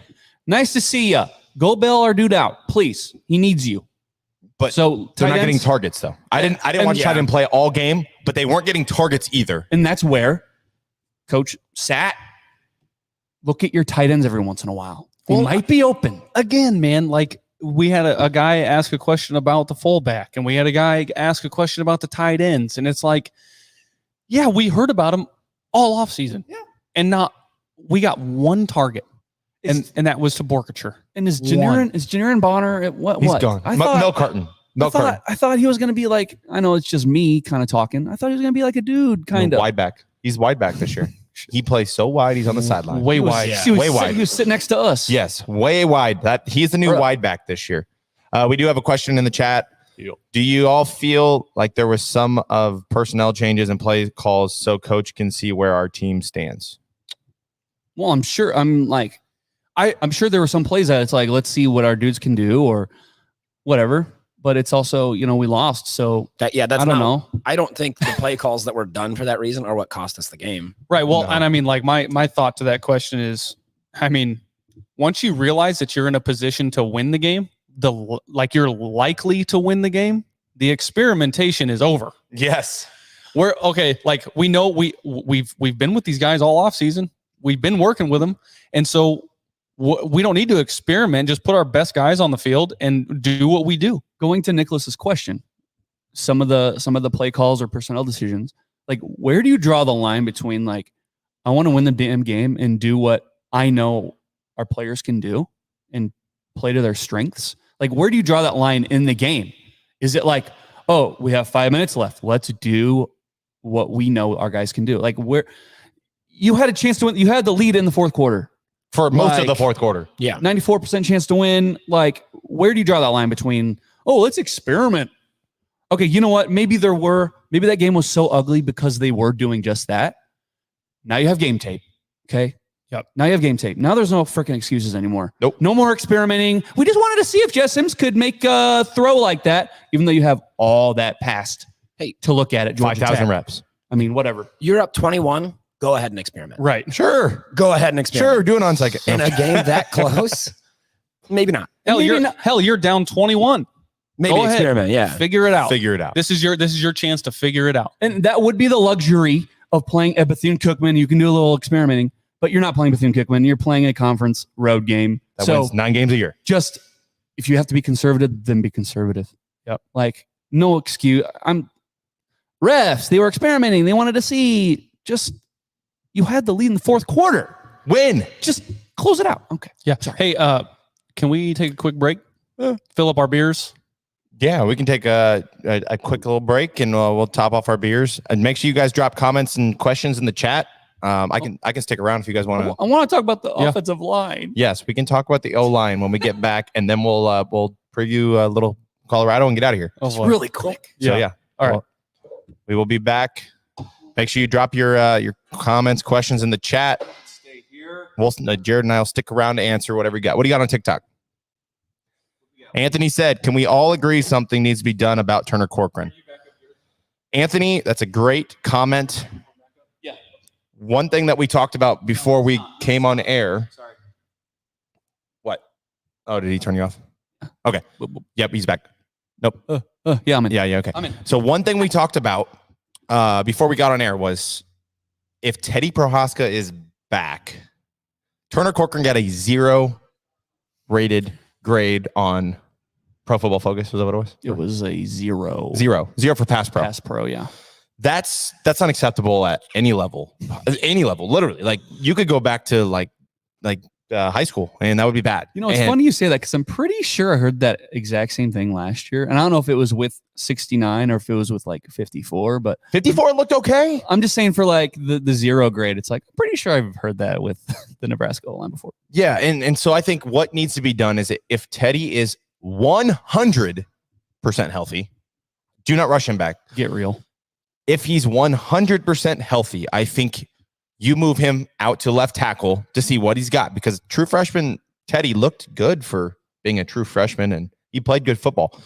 Nice to see ya. Go bail our dude out, please. He needs you. But so they're not getting targets, though. I didn't watch tight end play all game, but they weren't getting targets either. And that's where Coach sat. Look at your tight ends every once in a while. They might be open. Again, man, like we had a guy ask a question about the fullback, and we had a guy ask a question about the tight ends, and it's like, yeah, we heard about him all offseason. Yeah. And we got one target. And that was to Borkature. And is Janirin Bonner at what? He's gone. Milk carton. I thought he was going to be like, I know it's just me kind of talking. I thought he was going to be like a dude kind of. Wide back. He's wide back this year. He plays so wide. He's on the sideline. Way wide. He was Way sit- wide. He was sitting next to us. Yes, way wide. He's the new wide back this year. We do have a question in the chat. Do you all feel like there was some of personnel changes and play calls so coach can see where our team stands? Well, I'm sure. I'm sure there were some plays that it's like, let's see what our dudes can do or whatever. But it's also, we lost. So That's I don't know. I don't think the play calls that were done for that reason are what cost us the game. Right. Well, No. and I mean, like my thought to that question is, I mean, once you realize that you're in a position to win the game, you're likely to win the game, the experimentation is over. Yes. We're okay. Like we know we've been with these guys all off season. We've been working with them, and so we don't need to experiment. Just put our best guys on the field and do what we do. Going to Nicholas's question, some of the play calls or personnel decisions, like where do you draw the line between like, I want to win the damn game and do what I know our players can do and play to their strengths? Like, where do you draw that line in the game? Is it like, oh, we have 5 minutes left, let's do what we know our guys can do? Like, where you had a chance to win, you had the lead in the fourth quarter. For most of the fourth quarter. Yeah. 94% chance to win. Like, where do you draw that line between, oh, let's experiment? Okay, you know what? Maybe that game was so ugly because they were doing just that. Now you have game tape. Okay. Yep. Now you have game tape. Now there's no freaking excuses anymore. Nope. No more experimenting. We just wanted to see if Jess Sims could make a throw like that, even though you have all that past to look at it. Georgia 5,000 Tech. reps. I mean, whatever. You're up 21. Go ahead and experiment. Right. Sure. Go ahead and experiment. Sure. Do it on second. In a game that close, maybe not. Hell, you're down 21. Maybe Go ahead. experiment. Yeah. Figure it out. Figure it out. This is your chance to figure it out. And that would be the luxury of playing at Bethune-Cookman. You can do a little experimenting, but you're not playing Bethune-Cookman. You're playing a conference road game. That so wins 9 games a year. just, if you have to be conservative, then be conservative. Yep. Like, no excuse. Refs, they were experimenting. They wanted to see. Just, you had the lead in the fourth quarter. Win. Just close it out. Okay. Yeah. Hey, can we take a quick break? Fill up our beers. Yeah, we can take a quick little break and we'll top off our beers. And make sure you guys drop comments and questions in the chat. I can stick around if you guys want to. I want to talk about the offensive line. Yes, we can talk about the O-line when we get back, and then we'll preview a little Colorado and get out of here. It's really quick. So yeah. All right. We will be back. Make sure you drop your comments, questions in the chat. Stay here. Jared and I will stick around to answer whatever you got. What do you got on TikTok? Anthony said, can we all agree something needs to be done about Turner Corcoran? Anthony, that's a great comment. Yeah. One thing that we talked about before we came on air. Sorry. What? Oh, did he turn you off? Okay. Yep, he's back. Nope. Yeah, I'm in. Yeah, okay. I'm in. So one thing we talked about before we got on air was if Teddy Prohaska is back, Turner Corcoran got a 0 rated grade on Pro Football Focus. Was that what it was? It was a 0. 0 for pass pro. Pass pro, yeah. That's unacceptable at any level. Any level, literally. Like you could go back to like high school and that would be bad. You know, it's funny you say that because I'm pretty sure I heard that exact same thing last year. And I don't know if it was with 69 or if it was with like 54, but 54 looked okay. I'm just saying for like the 0 grade, it's like, I'm pretty sure I've heard that with the Nebraska line before. Yeah. And so I think what needs to be done is if Teddy is 100% healthy, do not rush him back. Get real. If he's 100% healthy, I think you move him out to left tackle to see what he's got, because true freshman Teddy looked good for being a true freshman and he played good football.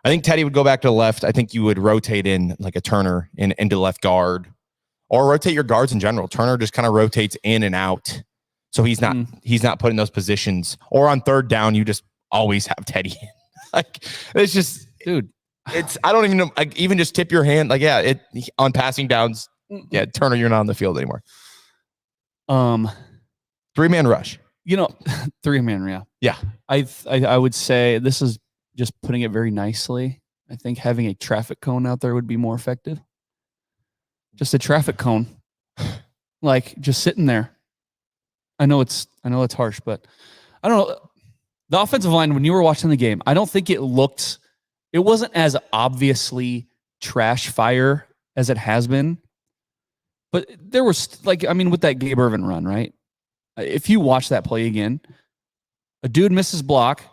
I think Teddy would go back to the left. I think you would rotate in like a Turner into left guard, or rotate your guards in general. Turner just kind of rotates in and out. So he's not put in those positions. Or on third down, you just always have Teddy. Like it's just, dude, I don't even know, like, even just tip your hand. Like, yeah, on passing downs, yeah, Turner, you're not on the field anymore. 3-man rush. You know, 3-man, yeah. Yeah. I would say, this is just putting it very nicely, I think having a traffic cone out there would be more effective. Just a traffic cone. Like just sitting there. I know it's harsh, but I don't know. The offensive line, when you were watching the game, I don't think it wasn't as obviously trash fire as it has been. But there was like, I mean, with that Gabe Ervin run, right? If you watch that play again, a dude misses block,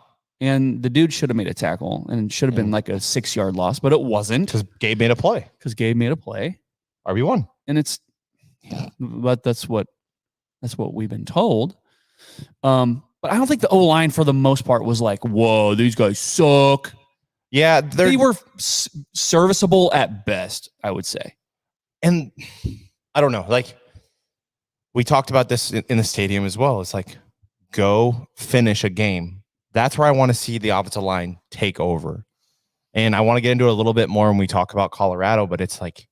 and the dude should have made a tackle, and it should have been like a 6-yard loss, but it wasn't Because Gabe made a play. RB1, and it's, but that's what we've been told. But I don't think the O-line for the most part was like, whoa, these guys suck. Yeah, They were serviceable at best, I would say. And I don't know, like we talked about this in the stadium as well. It's like, go finish a game. That's where I want to see the offensive line take over. And I want to get into it a little bit more when we talk about Colorado, but it's like,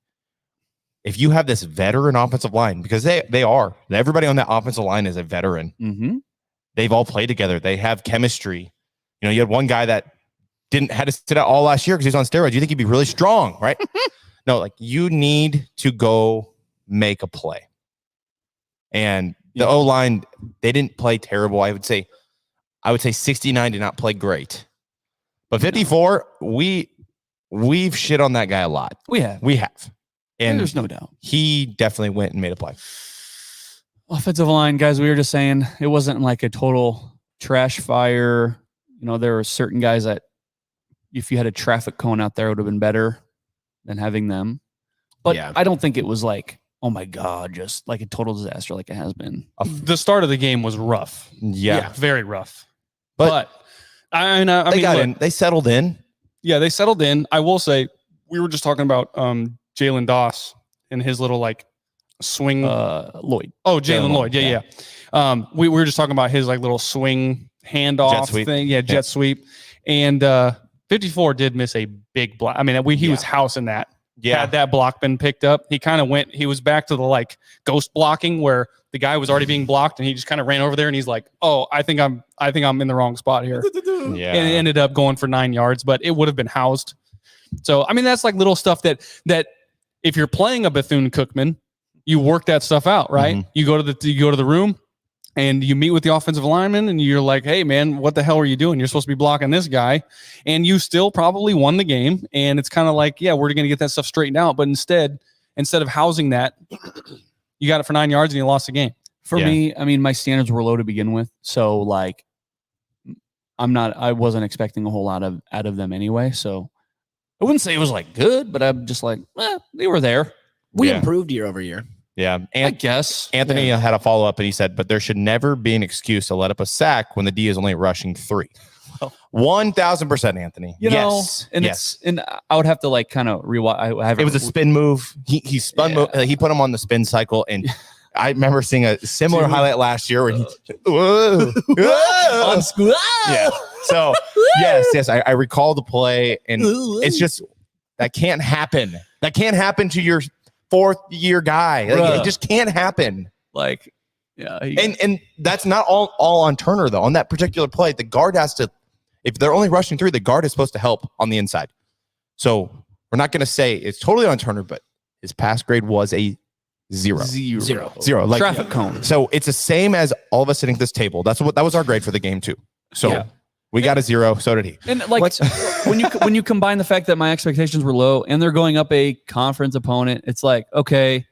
if you have this veteran offensive line, because they are, everybody on that offensive line is a veteran. Mm-hmm. They've all played together. They have chemistry. You know, you had one guy that had to sit out all last year because he's on steroids. You think he'd be really strong, right? No, like you need to go make a play. And the O-line, they didn't play terrible. I would say 69 did not play great. But 54, we've shit on that guy a lot. We have. And there's no doubt. He definitely went and made a play. Offensive line, guys, we were just saying it wasn't like a total trash fire. You know, there were certain guys that if you had a traffic cone out there, it would have been better than having them. But Yeah. I don't think it was like, oh my God, just like a total disaster like it has been. The start of the game was rough. Yeah. Very rough. But I mean, look, they settled in. Yeah, they settled in. I will say, we were just talking about Jalen Doss and his little like swing. Lloyd. Oh, Jalen Lloyd. Yeah. We were just talking about his like little swing handoff thing. Yeah, jet sweep. And 54 did miss a big block. I mean, he was housing that. Yeah. Had that block been picked up, he was back to the like ghost blocking where the guy was already being blocked and he just kind of ran over there and he's like, oh, I think I'm in the wrong spot here. Yeah. And it ended up going for 9 yards, but it would have been housed. So, I mean, that's like little stuff that if you're playing a Bethune-Cookman, you work that stuff out, right? Mm-hmm. You go to the room and you meet with the offensive lineman and you're like, hey man, what the hell are you doing? You're supposed to be blocking this guy. And you still probably won the game. And it's kind of like, yeah, we're going to get that stuff straightened out. But instead of housing that, you got it for 9 yards and you lost the game. For me, I mean, my standards were low to begin with. So like, I wasn't expecting a whole lot out of them anyway. So I wouldn't say it was like good, but I'm just like, they were there. We improved year over year. Yeah. I guess. Anthony had a follow-up and he said, but there should never be an excuse to let up a sack when the D is only rushing 3. 1,000%, Anthony. You know, yes. and yes. and I would have to like kind of rewind. It was a spin move. He spun. He put him on the spin cycle, and I remember seeing a similar highlight last year where he on school. Yeah. So yes, I recall the play, and it's just that can't happen. That can't happen to your 4th-year guy. Like, it just can't happen. Like, yeah, and that's not all on Turner though. On that particular play, the guard has to. If they're only rushing 3, the guard is supposed to help on the inside. So we're not going to say it's totally on Turner, but his pass grade was a 0. Like, traffic cone. So it's the same as all of us sitting at this table. That was our grade for the game too. So we got a 0. So did he. And like when you combine the fact that my expectations were low and they're going up a conference opponent, it's like, okay,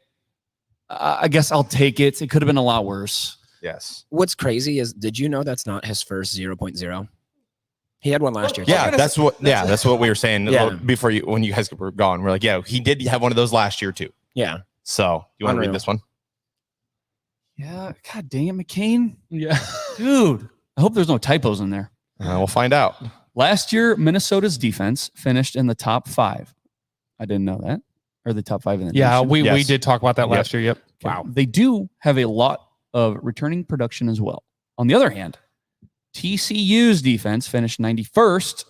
I guess I'll take it. It could have been a lot worse. Yes. What's crazy is, did you know that's not his first 0.0? He had one last year. Yeah, that's what we were saying before when you guys were gone. We're like, yeah, he did have one of those last year too. Yeah. So you want to read this one? Yeah. God dang it, McCain. Yeah. Dude, I hope there's no typos in there. We'll find out. Last year, Minnesota's defense finished in the top 5. I didn't know that. Or the top 5 in the nation. We did talk about that last year. Yep. Okay. Wow. They do have a lot of returning production as well. On the other hand, TCU's defense finished 91st,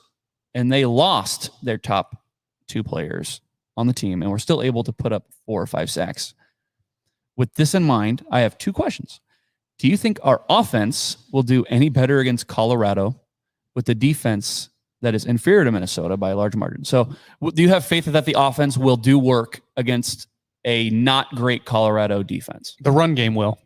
and they lost their top 2 players on the team and were still able to put up 4 or 5 sacks. With this in mind, I have 2 questions. Do you think our offense will do any better against Colorado with the defense that is inferior to Minnesota by a large margin? So do you have faith that the offense will do work against a not great Colorado defense? The run game will.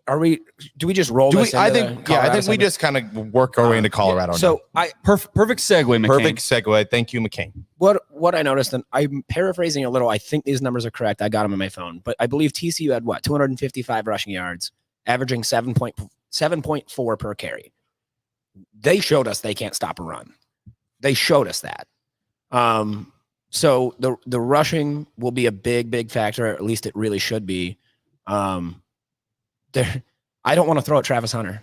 Do we just roll this into I think we segment? just kind of work our way into Colorado. So now. Perfect segue, McCain. Perfect segue. Thank you, McCain. What I noticed, and I'm paraphrasing a little. I think these numbers are correct. I got them on my phone, but I believe TCU had 255 rushing yards, averaging 7.4 per carry. They showed us they can't stop a run. They showed us that. So the rushing will be a big factor. Or at least it really should be. I don't want to throw at Travis Hunter.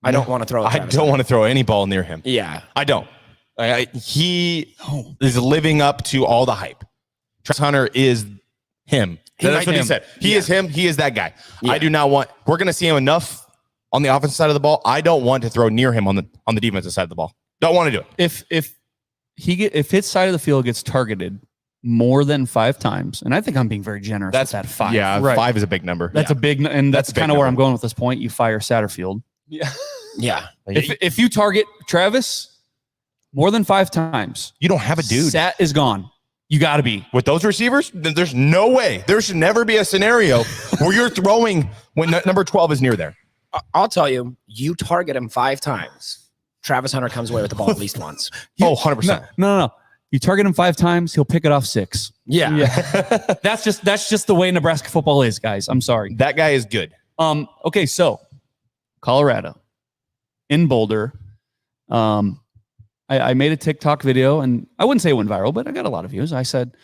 I don't want to throw. I don't want to throw any ball near him. Yeah, I don't. He is living up to all the hype. Travis Hunter is him. That's what he said. He is him. He is that guy. Yeah. I do not want. We're going to see him enough on the offensive side of the ball. I don't want to throw near him on the defensive side of the ball. Don't want to do it. If his side of the field gets targeted more than 5 times, and I think I'm being very generous with that 5. Yeah, right. 5 is a big number. That's a big, and that's kind of where I'm going with this point. You fire Satterfield. Yeah. If you target Travis more than 5 times, you don't have a dude. Sat is gone. You got to be with those receivers. There's no way. There should never be a scenario where you're throwing when number 12 is near there. I'll tell you. You target him 5 times. Travis Hunter comes away with the ball at least once. 100%. No. You target him 5 times, he'll pick it off 6. Yeah. That's just the way Nebraska football is, guys. I'm sorry. That guy is good. Okay, so Colorado in Boulder. I made a TikTok video, and I wouldn't say it went viral, but I got a lot of views. I said,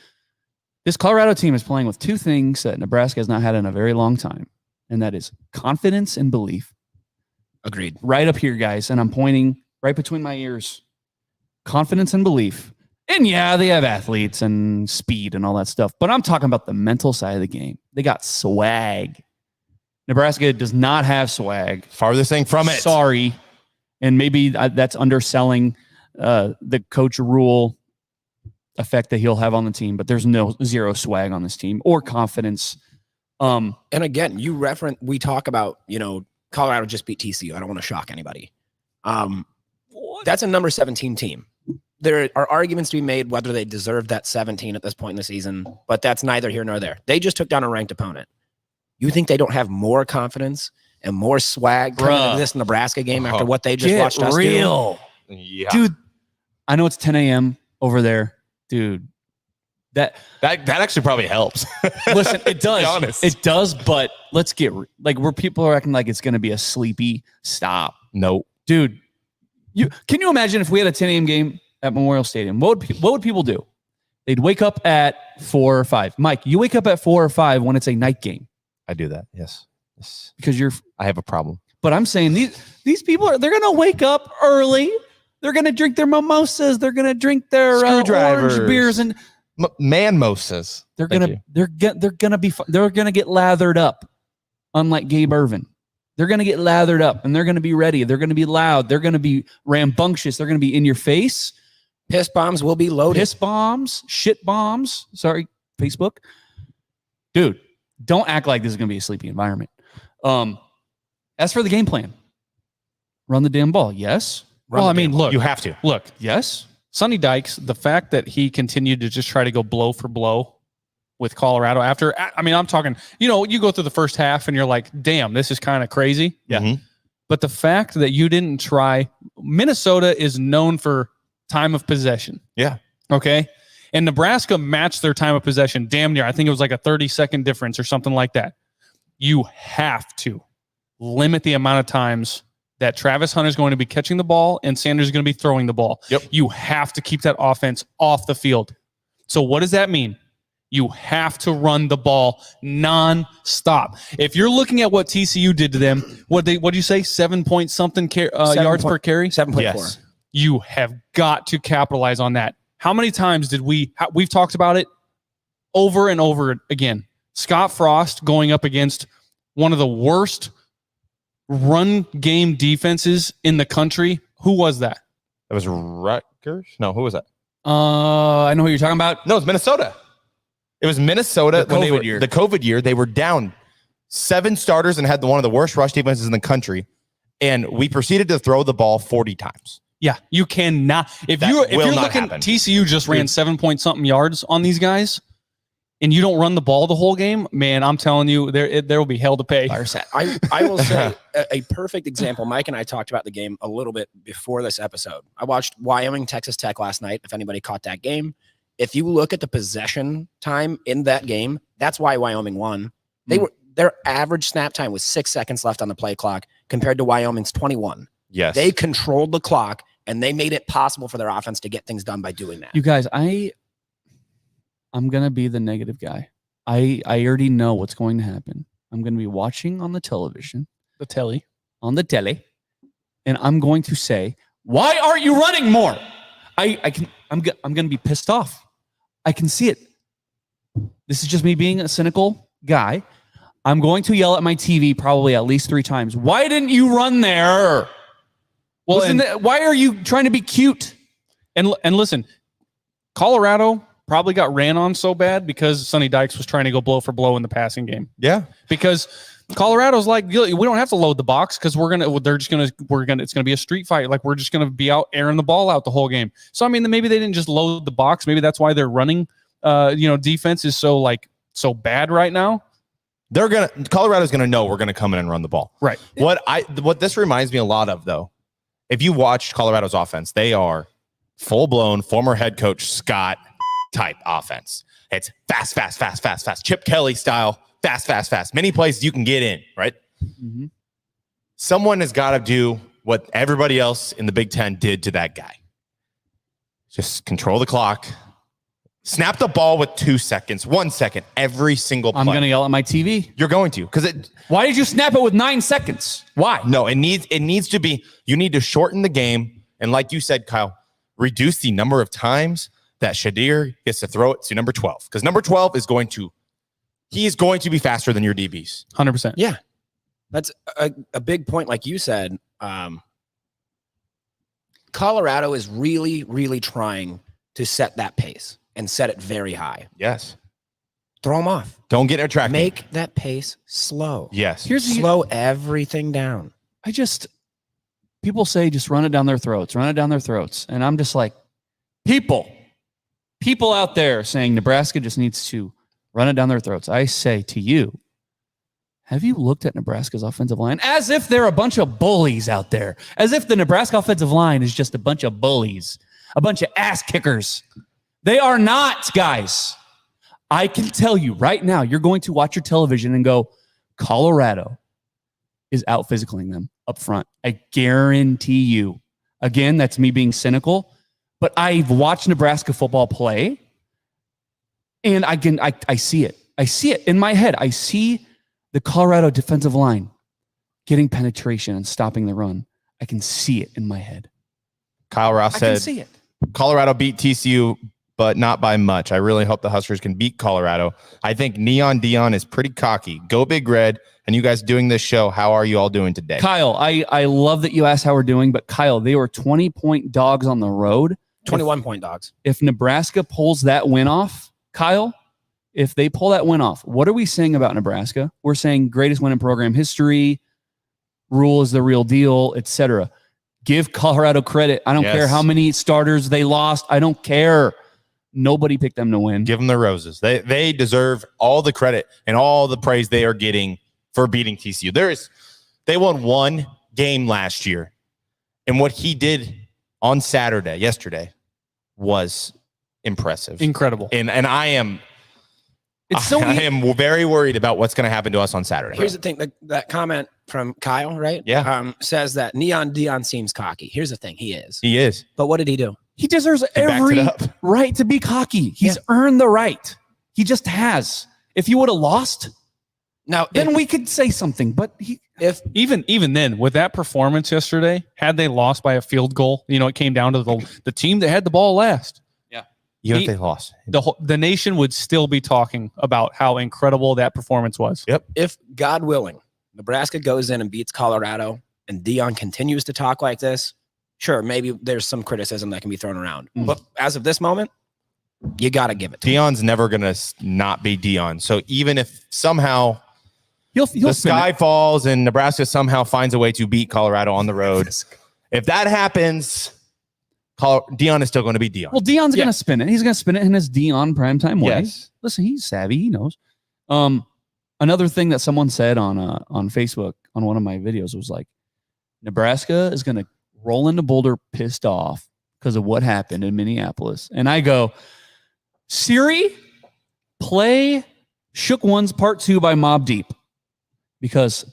this Colorado team is playing with 2 things that Nebraska has not had in a very long time, and that is confidence and belief. Agreed. Right up here, guys, and I'm pointing right between my ears. Confidence and belief. And yeah, they have athletes and speed and all that stuff, but I'm talking about the mental side of the game. They got swag. Nebraska does not have swag. Farthest thing from it. Sorry. And maybe that's underselling the coach rule effect that he'll have on the team, but there's zero swag on this team or confidence. And again, we talk about, Colorado just beat TCU. I don't want to shock anybody. That's a number 17 team. There are arguments to be made whether they deserve that 17 at this point in the season, but that's neither here nor there. They just took down a ranked opponent. You think they don't have more confidence and more swag coming into this Nebraska game after what they just watched us do? Yeah. Dude, I know it's 10 a.m. over there. Dude, that actually probably helps. Listen, it does. Be honest. It does, but let's get where people are acting like it's going to be a sleepy stop. No. Dude, can you imagine if we had a 10 a.m. game at Memorial Stadium? What would people do? They'd wake up at 4 or 5. Mike, you wake up at 4 or 5 when it's a night game. I do that. Yes. Because I have a problem. But I'm saying these people they're going to wake up early. They're going to drink their mimosas. They're going to drink their orange beers and man-mosas. They're going to get lathered up. Unlike Gabe Ervin. They're going to get lathered up and they're going to be ready. They're going to be loud. They're going to be rambunctious. They're going to be in your face. Piss bombs will be loaded. Piss bombs, shit bombs. Sorry, Facebook. Dude, don't act like this is going to be a sleepy environment. As for the game plan, run the damn ball. Yes. Look, you have to. Look, yes. Sonny Dykes, the fact that he continued to just try to go blow for blow with Colorado after, I'm talking, you go through the first half and you're like, damn, this is kind of crazy. Yeah. Mm-hmm. But the fact that you didn't try, Minnesota is known for time of possession. Yeah. Okay. And Nebraska matched their time of possession damn near. I think it was like a 30-second difference or something like that. You have to limit the amount of times that Travis Hunter is going to be catching the ball and Sanders is going to be throwing the ball. Yep. You have to keep that offense off the field. So what does that mean? You have to run the ball non-stop. If you're looking at what TCU did to them, what did you say? 7 point something yards per carry? 7.4. Yes. You have got to capitalize on that. How many times did we've talked about it over and over again. Scott Frost going up against one of the worst run game defenses in the country. Who was that? That was Rutgers? No, who was that? I know who you're talking about. No, it's Minnesota. It was Minnesota The COVID year. They were down 7 starters and had one of the worst rush defenses in the country. And we proceeded to throw the ball 40 times. Yeah, you cannot. If you're looking, happen. TCU just ran 7 point something yards on these guys. and you don't run the ball the whole game, man, I'm telling you, there will be hell to pay. I will say a perfect example. Mike and I talked about the game a little bit before this episode. I watched Wyoming, Texas Tech last night. If anybody caught that game, if you look at the possession time in that game, that's why Wyoming won. Their average snap time was 6 seconds left on the play clock compared to Wyoming's 21. Yes. They controlled the clock and they made it possible for their offense to get things done by doing that. You guys, I'm going to be the negative guy. I already know what's going to happen. I'm going to be watching on the television, on the telly, and I'm going to say, why aren't you running more? I'm going to be pissed off. I can see it. This is just me being a cynical guy. I'm going to yell at my TV probably at least 3 times. Why didn't you run there? Well, why are you trying to be cute? And listen, Colorado probably got ran on so bad because Sonny Dykes was trying to go blow for blow in the passing game. Yeah. Because Colorado's like, we don't have to load the box because it's gonna be a street fight. Like, we're just gonna be out airing the ball out the whole game. So I mean, maybe they didn't just load the box. Maybe that's why their running defense is so bad right now. Colorado's gonna know we're gonna come in and run the ball. Right. What this reminds me a lot of, though, if you watch Colorado's offense, they are full-blown former head coach Scott type offense. It's fast. Chip Kelly style, fast. Many places you can get in, right? Mm-hmm. Someone has got to do what everybody else in the Big Ten did to that guy. Just control the clock. Snap the ball with 2 seconds, 1 second, every single play. I'm going to yell at my TV. You're going to, because Why did you snap it with 9 seconds? Why? No, it needs to be. You need to shorten the game, and like you said, Kyle, reduce the number of times that Shadir gets to throw it to number 12, because number 12 is going to be faster than your DBs. 100%. Yeah, that's a big point. Like you said, Colorado is really, really trying to set that pace and set it very high. Yes. Throw them off. Don't get attracted. Make that pace slow. Yes. Slow everything down. People say just run it down their throats. And I'm just like, people out there saying Nebraska just needs to run it down their throats. I say to you, have you looked at Nebraska's offensive line as if they're a bunch of bullies out there? As if the Nebraska offensive line is just a bunch of bullies, a bunch of ass kickers. They are not, guys. I can tell you right now, you're going to watch your television and go, Colorado is out physicaling them up front. I guarantee you. Again, that's me being cynical, but I've watched Nebraska football play, and I see it. I see it in my head. I see the Colorado defensive line getting penetration and stopping the run. I can see it in my head. Kyle Ross said, I can see it. Colorado beat TCU, but not by much. I really hope the Huskers can beat Colorado. I think Neon Deion is pretty cocky. Go Big Red. And you guys doing this show, how are you all doing today? Kyle, I love that you asked how we're doing, but Kyle, they were 20-point dogs on the road. 21-point dogs. If Nebraska pulls that win off, Kyle, if they pull that win off, what are we saying about Nebraska? We're saying greatest win in program history, Rule is the real deal, etc. Give Colorado credit. I don't care how many starters they lost. I don't care. Nobody picked them to win. Give them the roses. They deserve all the credit and all the praise they are getting for beating TCU. They won one game last year, and what he did on yesterday, was impressive, incredible. And I am very worried about what's going to happen to us on Saturday. Here's the thing: that comment from Kyle, right? Yeah, says that Neon Deion seems cocky. Here's the thing: he is. But what did he do? He deserves every right to be cocky. He's earned the right. He just has. If he would have lost, then we could say something. But even then, with that performance yesterday, had they lost by a field goal, it came down to the team that had the ball last. Yeah, even if they lost, the nation would still be talking about how incredible that performance was. Yep. If God willing, Nebraska goes in and beats Colorado, and Deion continues to talk like this, sure, maybe there's some criticism that can be thrown around. But as of this moment, you got to give it to him. Deion's never going to not be Deion. So even if somehow the sky falls and Nebraska somehow finds a way to beat Colorado on the road, if that happens, Deion is still going to be Deion. Well, Deion's going to spin it. He's going to spin it in his Deion primetime way. Yes. Listen, he's savvy. He knows. Another thing that someone said on Facebook on one of my videos was like, Nebraska is going to roll into Boulder pissed off because of what happened in Minneapolis. And I go, Siri, play Shook Ones Part 2 by Mobb Deep, because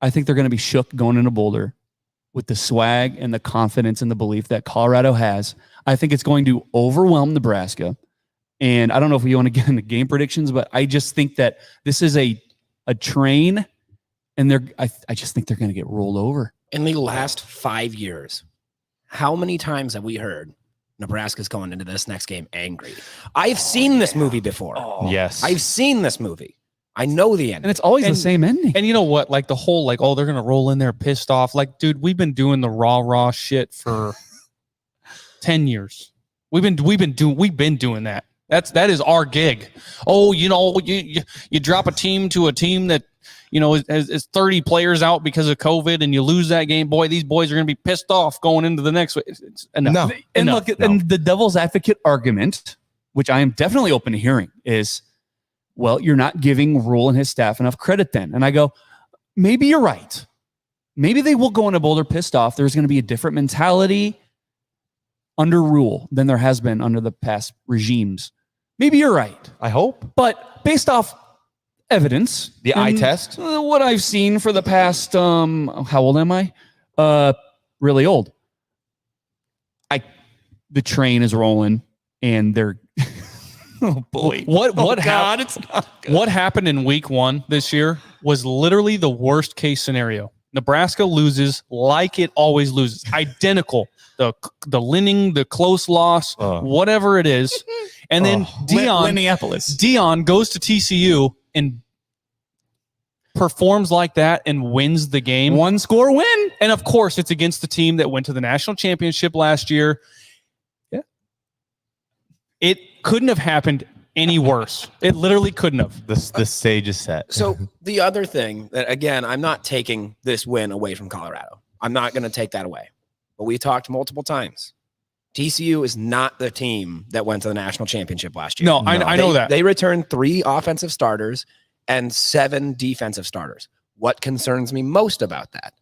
I think they're going to be shook going into Boulder with the swag and the confidence and the belief that Colorado has. I think it's going to overwhelm Nebraska. And I don't know if we want to get into game predictions, but I just think that this is a train, and I just think they're going to get rolled over. In the last 5 years, how many times have we heard Nebraska's going into this next game angry? I've seen this movie before. Yes. I've seen this movie. I know the end. And it's always the same ending. And you know what? Like the whole, like, oh, they're going to roll in there pissed off. Like, dude, we've been doing the raw shit for 10 years. We've been doing that. That is our gig. Oh, you know, you drop a team to a team that, you know, is 30 players out because of COVID, and you lose that game. Boy, these boys are going to be pissed off going into the next. No. And look, and the devil's advocate argument, which I am definitely open to hearing, is, well, you're not giving Rule and his staff enough credit then. And I go, maybe you're right. Maybe they will go into Boulder pissed off. There's going to be a different mentality under Rule than there has been under the past regimes. Maybe you're right. I hope. But based off evidence, the eye test, what I've seen for the past, how old am I? Really old. The train is rolling, and they're, oh boy. What happened in week 1 this year was literally the worst case scenario. Nebraska loses like it always loses. Identical. The Linning, the close loss, whatever it is. And then Deion goes to TCU and performs like that and wins the game. 1-score win. And of course, it's against the team that went to the national championship last year. Yeah. It couldn't have happened any worse. It literally couldn't have. The stage is set. So the other thing that, again, I'm not taking this win away from Colorado. I'm not going to take that away. But we talked multiple times. TCU is not the team that went to the national championship last year. No, I know that. They returned 3 offensive starters and 7 defensive starters. What concerns me most about that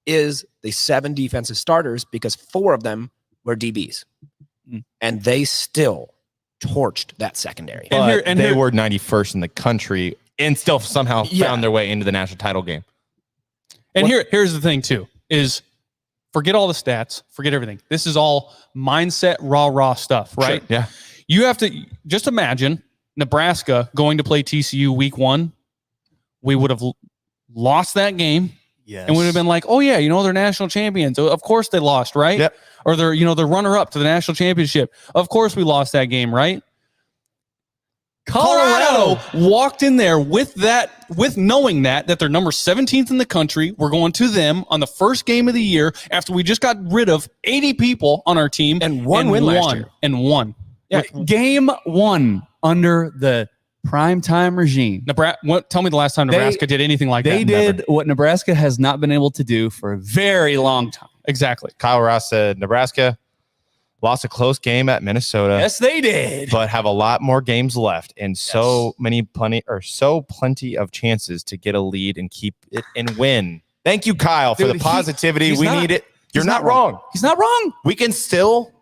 is the 7 defensive starters, because 4 of them were DBs. And they still torched that secondary. And they were 91st in the country and still somehow found their way into the national title game. And here's the thing, too, is forget all the stats, forget everything. This is all mindset, raw stuff, right? Sure. Yeah. You have to just imagine Nebraska going to play TCU week 1. We would have lost that game. Yes. And would have been like, oh yeah, you know, they're national champions. Of course they lost, right? Yep. Or they're, you know, the runner up to the national championship. Of course we lost that game, right? Colorado walked in there with knowing that they're number 17th in the country. We're going to them on the first game of the year after we just got rid of 80 people on our team and won last year. And won. Yeah, game 1 under the primetime regime. Tell me the last time Nebraska did anything like that. They did what Nebraska has not been able to do for a very long time. Exactly. Kyle Ross said Nebraska lost a close game at Minnesota. Yes, they did. But have a lot more games left and plenty of chances to get a lead and keep it and win. Thank you, Kyle, for the positivity. We need it. You're not wrong. He's not wrong. We can still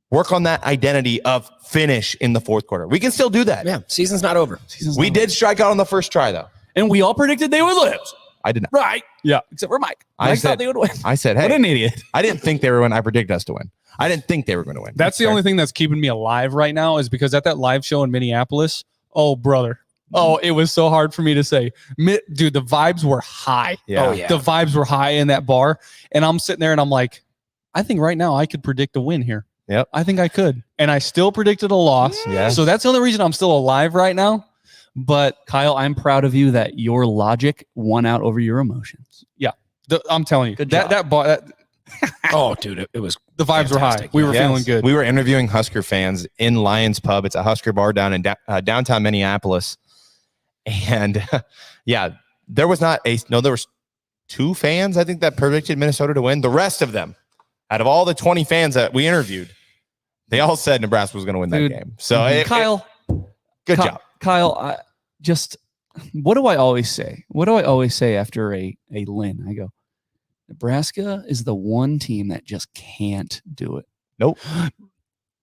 work on that identity of finish in the fourth quarter. We can still do that. Yeah, season's not over. We did strike out on the first try, though. And we all predicted they would lose. I did not. Right. Yeah. Except for Mike. I thought they would win. I said, hey. What an idiot. I didn't think they were going to win. I predicted us to win. I didn't think they were going to win. That's the only thing that's keeping me alive right now, is because at that live show in Minneapolis, oh, brother. Oh, it was so hard for me to say. Dude, the vibes were high. Yeah. Oh, yeah. The vibes were high in that bar. And I'm sitting there and I'm like, I think right now I could predict a win here. Yep. I think I could. And I still predicted a loss. Yeah. So that's the only reason I'm still alive right now. But Kyle, I'm proud of you that your logic won out over your emotions. yeah, I'm telling you, Good job. that bar, Oh, dude, it was the vibes were high. fantastic. We were Yes. feeling good. We were interviewing Husker fans in Lions Pub. It's a Husker bar down in downtown Minneapolis. And yeah, there was 2 fans, I think, that predicted Minnesota to win. The rest of them Out of all the 20 fans that we interviewed, they all said Nebraska was going to win that game. So, Kyle, good job. Kyle, what do I always say? What do I always say after a win? I go, Nebraska is the one team that just can't do it. Nope.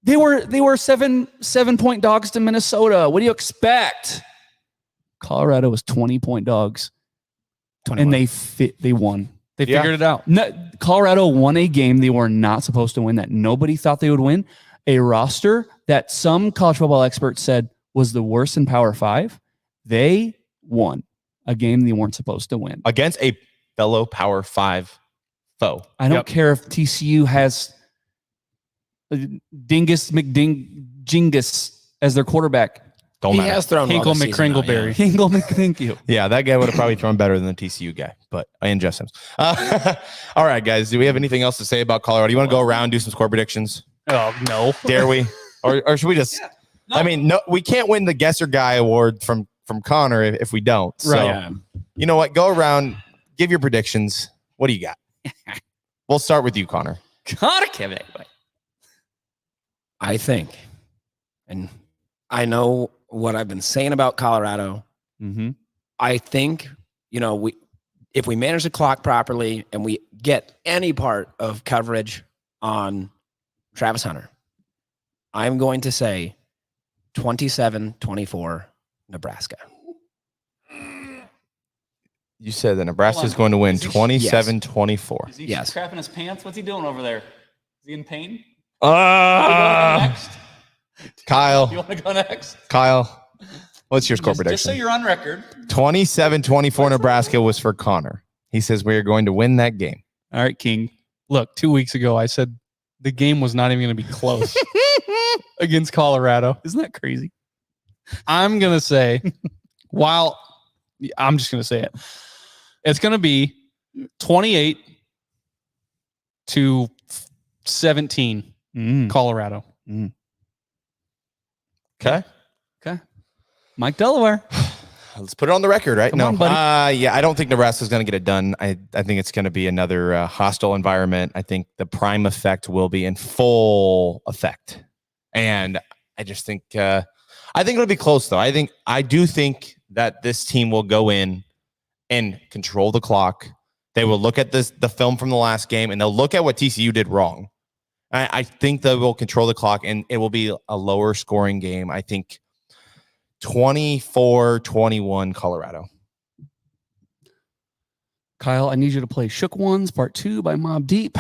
They were 7-point dogs to Minnesota. What do you expect? Colorado was 20-point dogs, 21. And they won. They figured it out. No, Colorado won a game they were not supposed to win, that nobody thought they would win. A roster that some college football experts said was the worst in Power 5. They won a game they weren't supposed to win against a fellow Power 5 foe. I don't care if TCU has Dingus McDingus as their quarterback. Don't He matter. has thrown Hinkle well this season, though, McCringleberry. yeah. Hingle thank you. Yeah, that guy would have probably thrown better than the TCU guy, but I ingest him. All right, guys. Do we have anything else to say about Colorado? You want to go around, do some score predictions? Oh, no. Dare we? Or should we just? Yeah, no. I mean, no, we can't win the Guesser Guy award from Connor if we don't. So, Right. You know what? Go around, give your predictions. What do you got? We'll start with you, Connor. Kevin. I think, and I know what I've been saying about Colorado. Mm-hmm. I think, if we manage the clock properly and we get any part of coverage on Travis Hunter, I'm going to say 27-24 Nebraska. You said that Nebraska is going to win 27-24. Is he Yes. crapping his pants? What's he doing over there? Is he in pain? Next? Kyle. You want to go next? Kyle, what's your score prediction? Just so you're on record. 27-24 Nebraska was for Connor. He says we are going to win that game. All right, King. Look, 2 weeks ago, I said the game was not even going to be close against Colorado. Isn't that crazy? I'm going to say, I'm just going to say it. It's going to be 28-17 Colorado. Okay. Mike Delaware. Let's put it on the record, right? Come on, buddy. Yeah, I don't think Nebraska's going to get it done. I think it's going to be another hostile environment. I think the prime effect will be in full effect. And I just think it'll be close, though. I do think that this team will go in and control the clock. They will look at the film from the last game, and they'll look at what TCU did wrong. I think they will control the clock, and it will be a lower scoring game. I think 24-21 Colorado. Kyle, I need you to play Shook Ones Part 2 by Mobb Deep.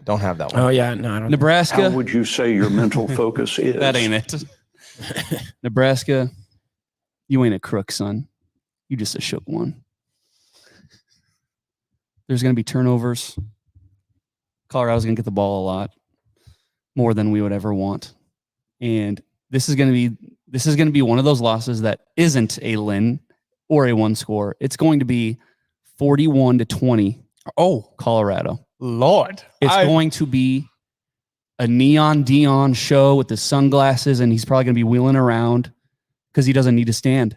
Don't have that one. Oh, yeah. No, I don't. Nebraska. How would you say your mental focus is? That ain't it. Nebraska, you ain't a crook, son. You just a shook one. There's going to be turnovers. Colorado's going to get the ball a lot more than we would ever want. And this is going to be one of those losses that isn't a win or a one score. It's going to be 41-20. Oh, Colorado. Lord. It's going to be a neon Deion show with the sunglasses, and he's probably going to be wheeling around because he doesn't need to stand.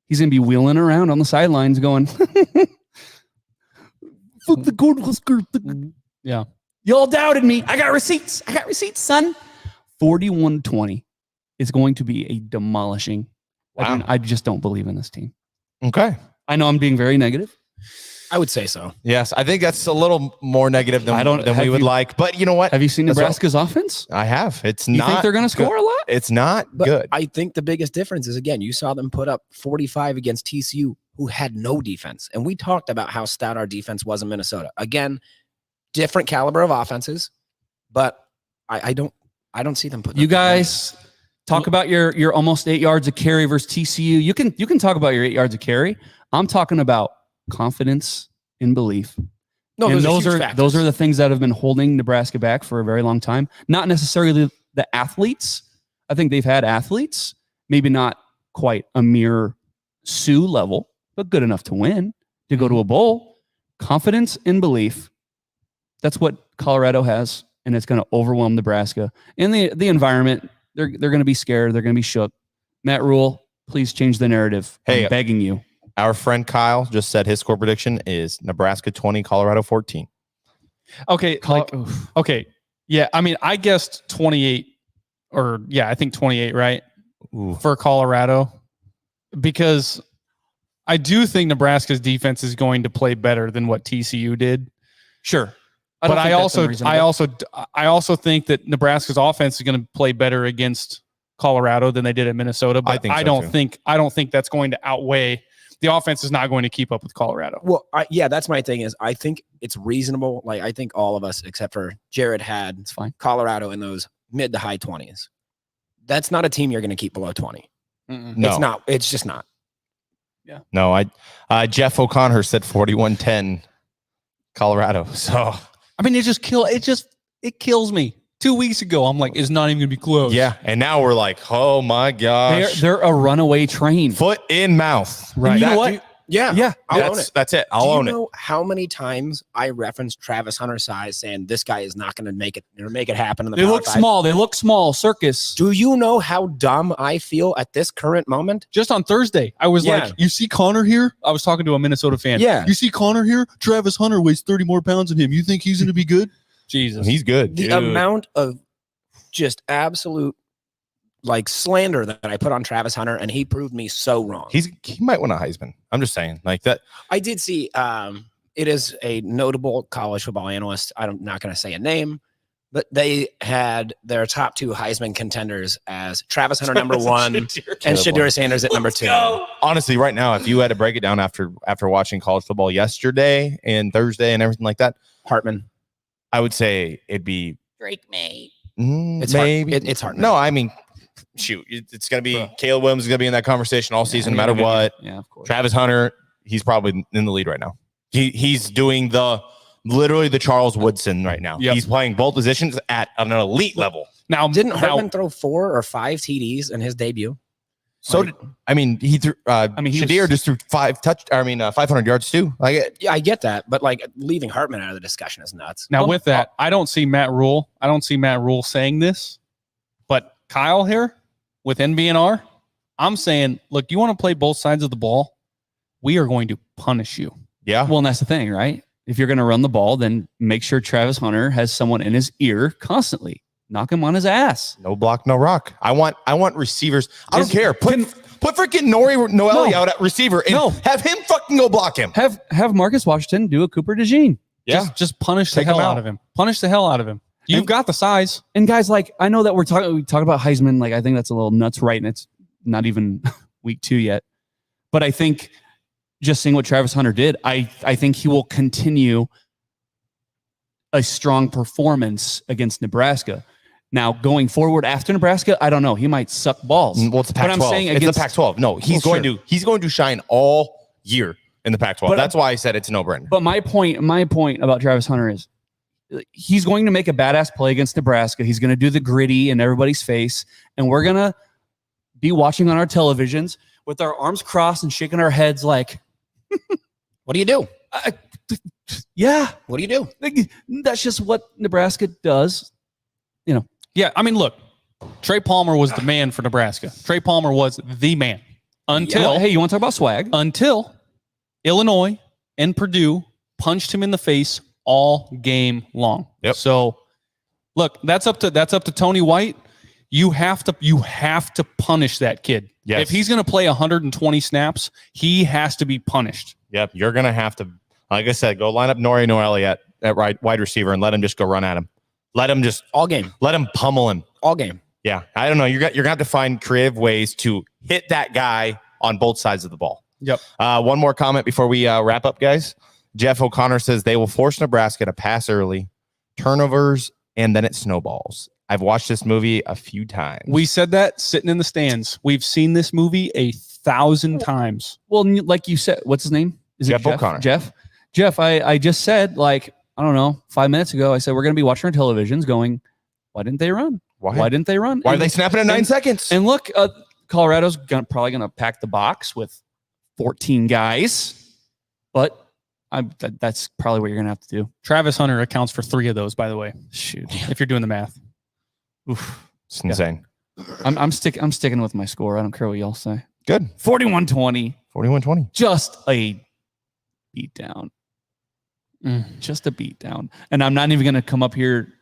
He's going to be wheeling around on the sidelines going, fuck the Cornhusker. Yeah. Y'all doubted me. I got receipts, son. 41-20. It's going to be a demolishing. Wow. I just don't believe in this team. Okay. I know I'm being very negative. I would say so. Yes, I think that's a little more negative than we would like. But you know what? Have you seen Nebraska's offense? I have. It's You not. think they're going to score a lot? It's not But good. I think the biggest difference is, again, you saw them put up 45 against TCU, who had no defense. And we talked about how stout our defense was in Minnesota. Again, different caliber of offenses, but I don't see them putting You up that many. guys talk about your almost 8 yards of carry versus TCU. You can talk about your 8 yards of carry. I'm talking about confidence and belief. No, And those are those are the things that have been holding Nebraska back for a very long time. Not necessarily the athletes. I think they've had athletes, maybe not quite a mere Sioux level, but good enough to win, to go to a bowl. Confidence and belief. That's what Colorado has, and it's going to overwhelm Nebraska. And the environment, they're going to be scared. They're going to be shook. Matt Rule, please change the narrative. Hey, I'm begging you. Our friend Kyle just said his score prediction is Nebraska 20, Colorado 14. Okay, okay, yeah. I mean, I guessed 28, I think 28, right? Ooh. For Colorado, because I do think Nebraska's defense is going to play better than what TCU did. Sure. But I also think that Nebraska's offense is going to play better against Colorado than they did at Minnesota. But I don't think that's going to outweigh. The offense is not going to keep up with Colorado. Well, that's my thing is I think it's reasonable. Like I think all of us, except for Jared, had Colorado in those mid to high 20s. That's not a team you're going to keep below 20. No. It's not. It's just not. Yeah. No, Jeff O'Connor said 41-10 Colorado. So I mean, it kills me. 2 weeks ago, I'm like, it's not even gonna be close. Yeah, and now we're like, oh my gosh, they're a runaway train. Foot in mouth. Right. You know what? Yeah. I'll own it. That's it. I'll own it. Do you know how many times I referenced Travis Hunter's size, saying this guy is not going to make it happen in the They Power look 5? small. They look small. Circus. Do you know how dumb I feel at this current moment? Just on Thursday, I was like, you see Connor here? I was talking to a Minnesota fan. Yeah. You see Connor here? Travis Hunter weighs 30 more pounds than him. You think he's going to be good? Jesus. He's good. The amount of just absolute like slander that I put on Travis Hunter, and he proved me so wrong. He might win a Heisman. I'm just saying, like that. I did see it is a notable college football analyst. I'm not going to say a name, but they had their top 2 Heisman contenders as Travis Hunter number 1 and Shedeur Sanders at number 2. Honestly, right now, if you had to break it down after watching college football yesterday and Thursday and everything like that, Hartman, I would say it'd be Drake May. It's maybe it's Hartman. No, I mean, shoot, it's going to be Caleb Williams is going to be in that conversation all season, no matter what. Yeah, of course. Travis Hunter, he's probably in the lead right now. He's doing literally the Charles Woodson right now. Yep. He's playing both positions at an elite level. Now, didn't Hartman throw 4 or 5 TDs in his debut? So he threw. Shedeur just threw 500 yards too. Yeah, I get that, but like leaving Hartman out of the discussion is nuts. Now with that, I don't see Matt Rule saying this, but Kyle here with NBNR, I'm saying, look, you want to play both sides of the ball? We are going to punish you. Yeah. Well, and that's the thing, right? If you're going to run the ball, then make sure Travis Hunter has someone in his ear constantly. Knock him on his ass. No block, no rock. I want receivers. I don't care. Put freaking Nori Noelle out at receiver and have him fucking go block him. Have Marcus Washington do a Cooper DeJean. Yeah. Just punish the hell out of him. Punish the hell out of him. You've got the size. And guys, like, I know that we talk about Heisman. Like, I think that's a little nuts, right? And it's not even week 2 yet. But I think just seeing what Travis Hunter did, I think he will continue a strong performance against Nebraska. Now, going forward after Nebraska, I don't know. He might suck balls. Well, it's the Pac-12. But I'm saying it's the Pac-12. No, he's going to shine all year in the Pac-12. That's why I said it's a no-brainer. But my point about Travis Hunter is he's going to make a badass play against Nebraska. He's going to do the gritty in everybody's face, and we're going to be watching on our televisions with our arms crossed and shaking our heads like, what do you do? Yeah. What do you do? That's just what Nebraska does. You know. Yeah, I mean, look, Trey Palmer was the man for Nebraska. Trey Palmer was the man until hey, you want to talk about swag? Until Illinois and Purdue punched him in the face all game long. Yep. So, look, that's up to Tony White. You have to punish that kid. Yes. If he's going to play 120 snaps, he has to be punished. Yep, you're going to have to, like I said, go line up Nori Noelle at wide receiver and let him just go run at him. Let him just all game. Let him pummel him all game. Yeah, I don't know. You're gonna have to find creative ways to hit that guy on both sides of the ball. Yep. One more comment before we wrap up, guys. Jeff O'Connor says they will force Nebraska to pass early, turnovers, and then it snowballs. I've watched this movie a few times. We said that sitting in the stands. We've seen this movie 1,000 times. Well, like you said, what's his name? Is Jeff it O'Connor. Jeff, I just said, like, I don't know, 5 minutes ago, I said, we're going to be watching our televisions going, why didn't they run? Why didn't they run? Why are they snapping in 9 seconds? And look, Colorado's probably going to pack the box with 14 guys, but that's probably what you're going to have to do. Travis Hunter accounts for 3 of those, by the way. Shoot. If you're doing the math. Oof. It's insane. I'm sticking with my score. I don't care what y'all say. Good. 41-20. 41-20. Just a beat down. Just a beat down. And I'm not even going to come up here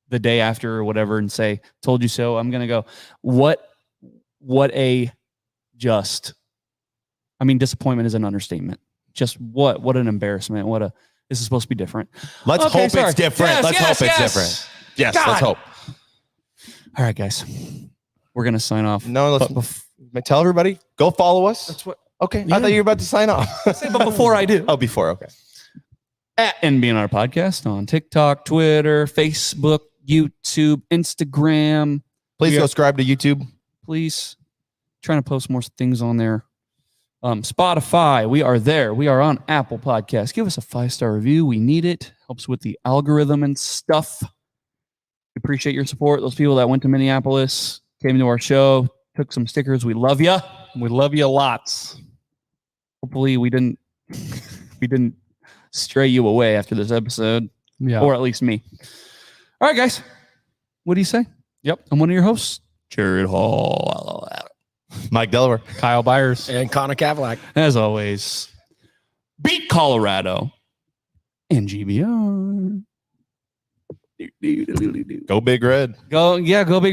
the day after or whatever and say, told you so. I'm going to go, disappointment is an understatement. Just what an embarrassment. This is supposed to be different. Let's hope it's different. Yes, let's hope it's different. Yes, God. let's hope. All right, guys. We're going to sign off. No, let's tell everybody, go follow us. That's what. Okay. I thought you were about to sign off. But before I do. Oh, before. Okay. At NBNR Podcast on TikTok, Twitter, Facebook, YouTube, Instagram. Please subscribe to YouTube. Please. Trying to post more things on there. Spotify, we are there. We are on Apple Podcasts. Give us a 5-star review. We need it. Helps with the algorithm and stuff. We appreciate your support. Those people that went to Minneapolis, came to our show, took some stickers. We love you. We love you lots. Hopefully we didn't stray you away after this episode. Yeah. Or at least me. All right, guys. What do you say? Yep. I'm one of your hosts, Jared Hall. Mike Delaware. Kyle Byers. And Connor Cavalack. As always, beat Colorado and GBR. Go Big Red. Go Big